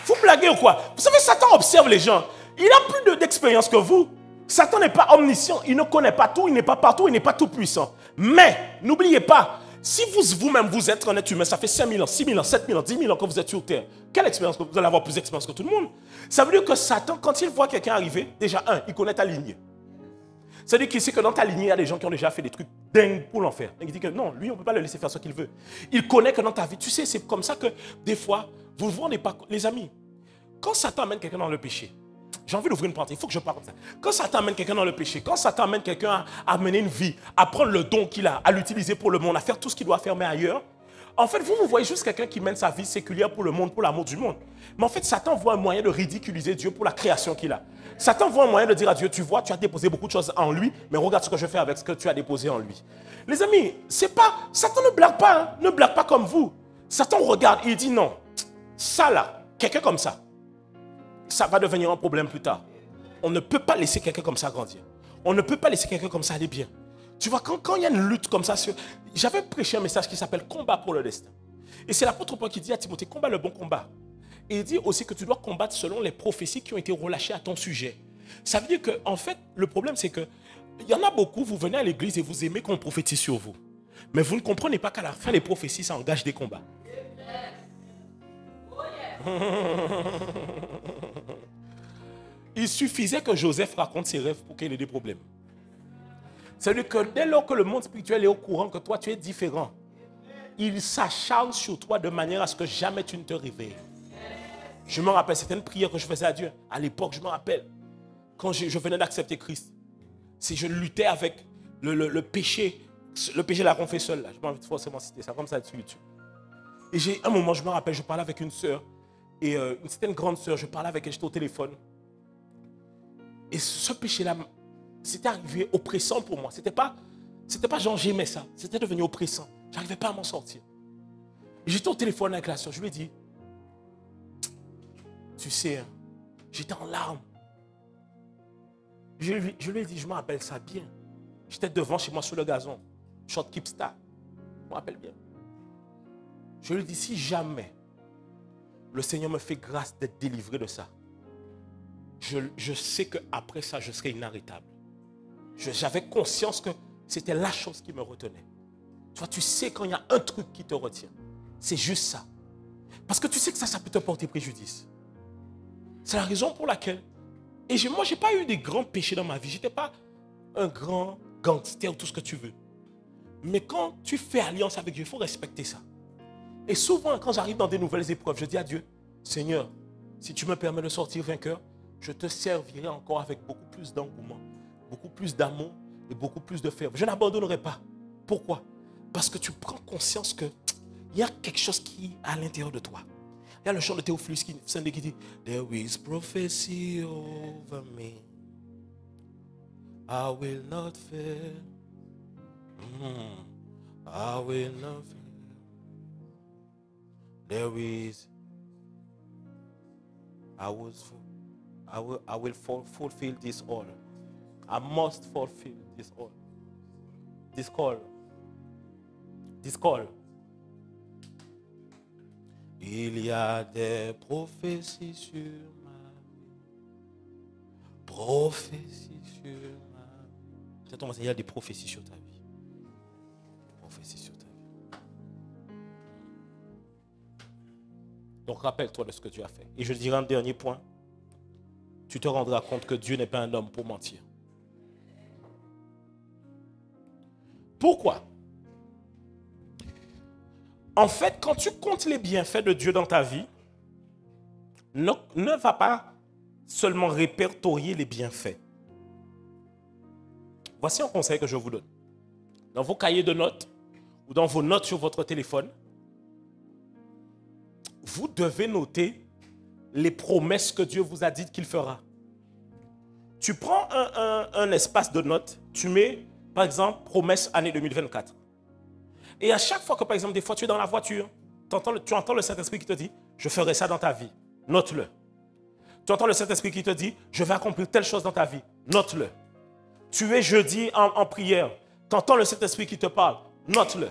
Vous blaguez ou quoi? Vous savez, Satan observe les gens. Il a plus d'expérience que vous. Satan n'est pas omniscient. Il ne connaît pas tout. Il n'est pas partout. Il n'est pas tout puissant. Mais, n'oubliez pas, si vous-même vous êtes un être humain, ça fait 5000 ans, 6000 ans, 7000 ans, 10 000 ans que vous êtes sur Terre. Quelle expérience? Vous allez avoir plus d'expérience que tout le monde. Ça veut dire que Satan, quand il voit quelqu'un arriver, déjà, il connaît ta lignée. C'est-à-dire qu'il sait que dans ta lignée, il y a des gens qui ont déjà fait des trucs dingues pour l'enfer. Il dit que non, lui, on ne peut pas le laisser faire ce qu'il veut. Il connaît que dans ta vie, tu sais, c'est comme ça que des fois, vous ne vous rendez pas compte. Les amis, quand Satan amène quelqu'un dans le péché, j'ai envie d'ouvrir une parenthèse, il faut que je parle comme ça. Quand Satan amène quelqu'un dans le péché, quand Satan amène quelqu'un à mener une vie, à prendre le don qu'il a, à l'utiliser pour le monde, à faire tout ce qu'il doit faire, mais ailleurs, en fait, vous voyez juste quelqu'un qui mène sa vie séculière pour le monde, pour l'amour du monde. Mais en fait, Satan voit un moyen de ridiculiser Dieu pour la création qu'il a. Satan voit un moyen de dire à Dieu, tu vois, tu as déposé beaucoup de choses en lui, mais regarde ce que je fais avec ce que tu as déposé en lui. Les amis, c'est pas, Satan ne blague pas, hein, ne blague pas comme vous. Satan regarde, il dit non, ça là, quelqu'un comme ça va devenir un problème plus tard. On ne peut pas laisser quelqu'un comme ça grandir. On ne peut pas laisser quelqu'un comme ça aller bien. Tu vois, quand il y a une lutte comme ça, j'avais prêché un message qui s'appelle Combat pour le destin. Et c'est l'apôtre Paul qui dit à Timothée, combat le bon combat. Et il dit aussi que tu dois combattre selon les prophéties qui ont été relâchées à ton sujet. Ça veut dire qu'en fait, le problème c'est que il y en a beaucoup, vous venez à l'église et vous aimez qu'on prophétise sur vous. Mais vous ne comprenez pas qu'à la fin, les prophéties, ça engage des combats. Il suffisait que Joseph raconte ses rêves pour qu'il ait des problèmes. C'est-à-dire que dès lors que le monde spirituel est au courant que toi tu es différent, il s'acharne sur toi de manière à ce que jamais tu ne te réveilles. Je me rappelle certaines prières que je faisais à Dieu. À l'époque, je me rappelle, quand je venais d'accepter Christ, si je luttais avec le péché de la confession, là, je m'en vais forcément citer ça comme ça sur YouTube. Et j'ai un moment, je me rappelle, je parlais avec une sœur, et c'était une grande sœur, je parlais avec elle, j'étais au téléphone. Et ce péché-là, c'était arrivé oppressant pour moi. C'était pas genre j'aimais ça, c'était devenu oppressant. Je n'arrivais pas à m'en sortir. Et j'étais au téléphone avec la sœur, je lui ai dit, tu sais, hein, j'étais en larmes. Je lui ai dit, je me rappelle ça bien. J'étais devant chez moi sur le gazon, short keep star. Je me rappelle bien. Je lui ai dit, si jamais le Seigneur me fait grâce d'être délivré de ça, je sais qu'après ça, je serai inarrêtable. J'avais conscience que c'était la chose qui me retenait. Tu vois, tu sais quand il y a un truc qui te retient. C'est juste ça. Parce que tu sais que ça peut te porter préjudice. C'est la raison pour laquelle... Et moi, je n'ai pas eu des grands péchés dans ma vie. Je n'étais pas un grand gangster ou tout ce que tu veux. Mais quand tu fais alliance avec Dieu, il faut respecter ça. Et souvent, quand j'arrive dans des nouvelles épreuves, je dis à Dieu, Seigneur, si tu me permets de sortir vainqueur, je te servirai encore avec beaucoup plus d'engouement, beaucoup plus d'amour et beaucoup plus de ferveur. Je n'abandonnerai pas. Pourquoi? Parce que tu prends conscience qu'il y a quelque chose qui est à l'intérieur de toi. Il y a le chant de Théophilus qui dit There is prophecy over me. I will not fear. I will not fear. There is. I will fulfill this order. I must fulfill this order. This call. This call. Il y a des prophéties sur ma vie. Prophéties sur ma vie. Peut-être il y a des prophéties sur ta vie. Prophéties sur ta vie. Donc rappelle-toi de ce que tu as fait. Et je dirai un dernier point. tu te rendras compte que Dieu n'est pas un homme pour mentir. Pourquoi? En fait, quand tu comptes les bienfaits de Dieu dans ta vie, ne va pas seulement répertorier les bienfaits. Voici un conseil que je vous donne. Dans vos cahiers de notes ou dans vos notes sur votre téléphone, vous devez noter les promesses que Dieu vous a dites qu'il fera. Tu prends un espace de notes, tu mets, par exemple, promesse année 2024. Et à chaque fois que, par exemple, des fois tu es dans la voiture, tu entends le Saint-Esprit qui te dit, je ferai ça dans ta vie. Note-le. Tu entends le Saint-Esprit qui te dit, je vais accomplir telle chose dans ta vie. Note-le. Tu es jeudi en prière. Tu entends le Saint-Esprit qui te parle. Note-le.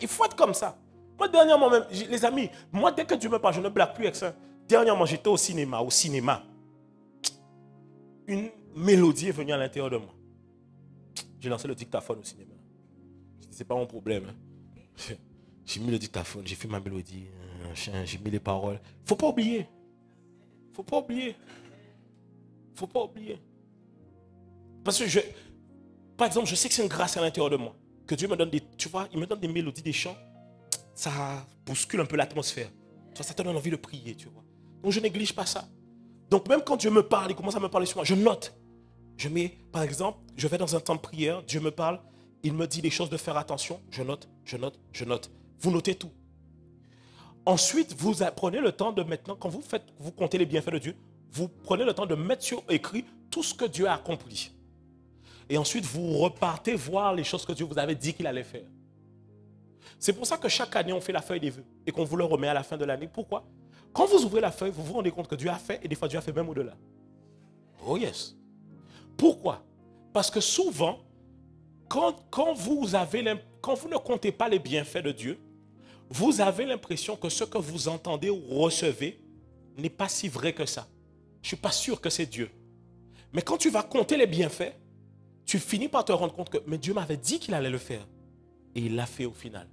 Il faut être comme ça. Moi, dernièrement même, les amis, moi, dès que Dieu me parle, je ne blague plus avec ça. Dernièrement, j'étais au cinéma. Une mélodie est venue à l'intérieur de moi. J'ai lancé le dictaphone au cinéma. C'est pas mon problème. Hein. J'ai mis le dictaphone, j'ai fait ma mélodie, j'ai mis les paroles. Faut pas oublier. Faut pas oublier. Faut pas oublier. Parce que par exemple, je sais que c'est une grâce à l'intérieur de moi. Que Dieu me donne il me donne des mélodies, des chants. Ça bouscule un peu l'atmosphère. Ça te donne envie de prier, tu vois. Donc je néglige pas ça. Donc même quand Dieu me parle, il commence à me parler sur moi, je note. Je mets, par exemple, je vais dans un temps de prière, Dieu me parle, il me dit des choses de faire attention, je note, je note, je note. Vous notez tout. Ensuite, vous prenez le temps de maintenant, quand vous comptez les bienfaits de Dieu, vous prenez le temps de mettre sur écrit tout ce que Dieu a accompli. Et ensuite, vous repartez voir les choses que Dieu vous avait dit qu'il allait faire. C'est pour ça que chaque année, on fait la feuille des vœux et qu'on vous le remet à la fin de l'année. Pourquoi? Quand vous ouvrez la feuille, vous vous rendez compte que Dieu a fait et des fois, Dieu a fait même au-delà. Oh yes. Pourquoi? Parce que souvent, quand vous ne comptez pas les bienfaits de Dieu, vous avez l'impression que ce que vous entendez ou recevez n'est pas si vrai que ça. Je ne suis pas sûr que c'est Dieu. Mais quand tu vas compter les bienfaits, tu finis par te rendre compte que mais Dieu m'avait dit qu'il allait le faire. Et il l'a fait au final.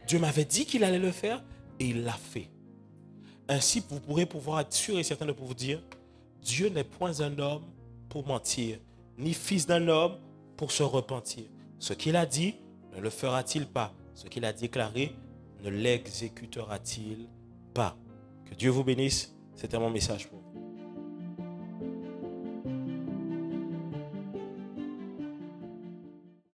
Dieu m'avait dit qu'il allait le faire et il l'a fait. Ainsi, vous pourrez pouvoir être sûr et certain de vous dire, Dieu n'est point un homme pour mentir, ni fils d'un homme pour se repentir. Ce qu'il a dit, ne le fera-t-il pas? Ce qu'il a déclaré, ne l'exécutera-t-il pas? Que Dieu vous bénisse. C'était mon message pour vous.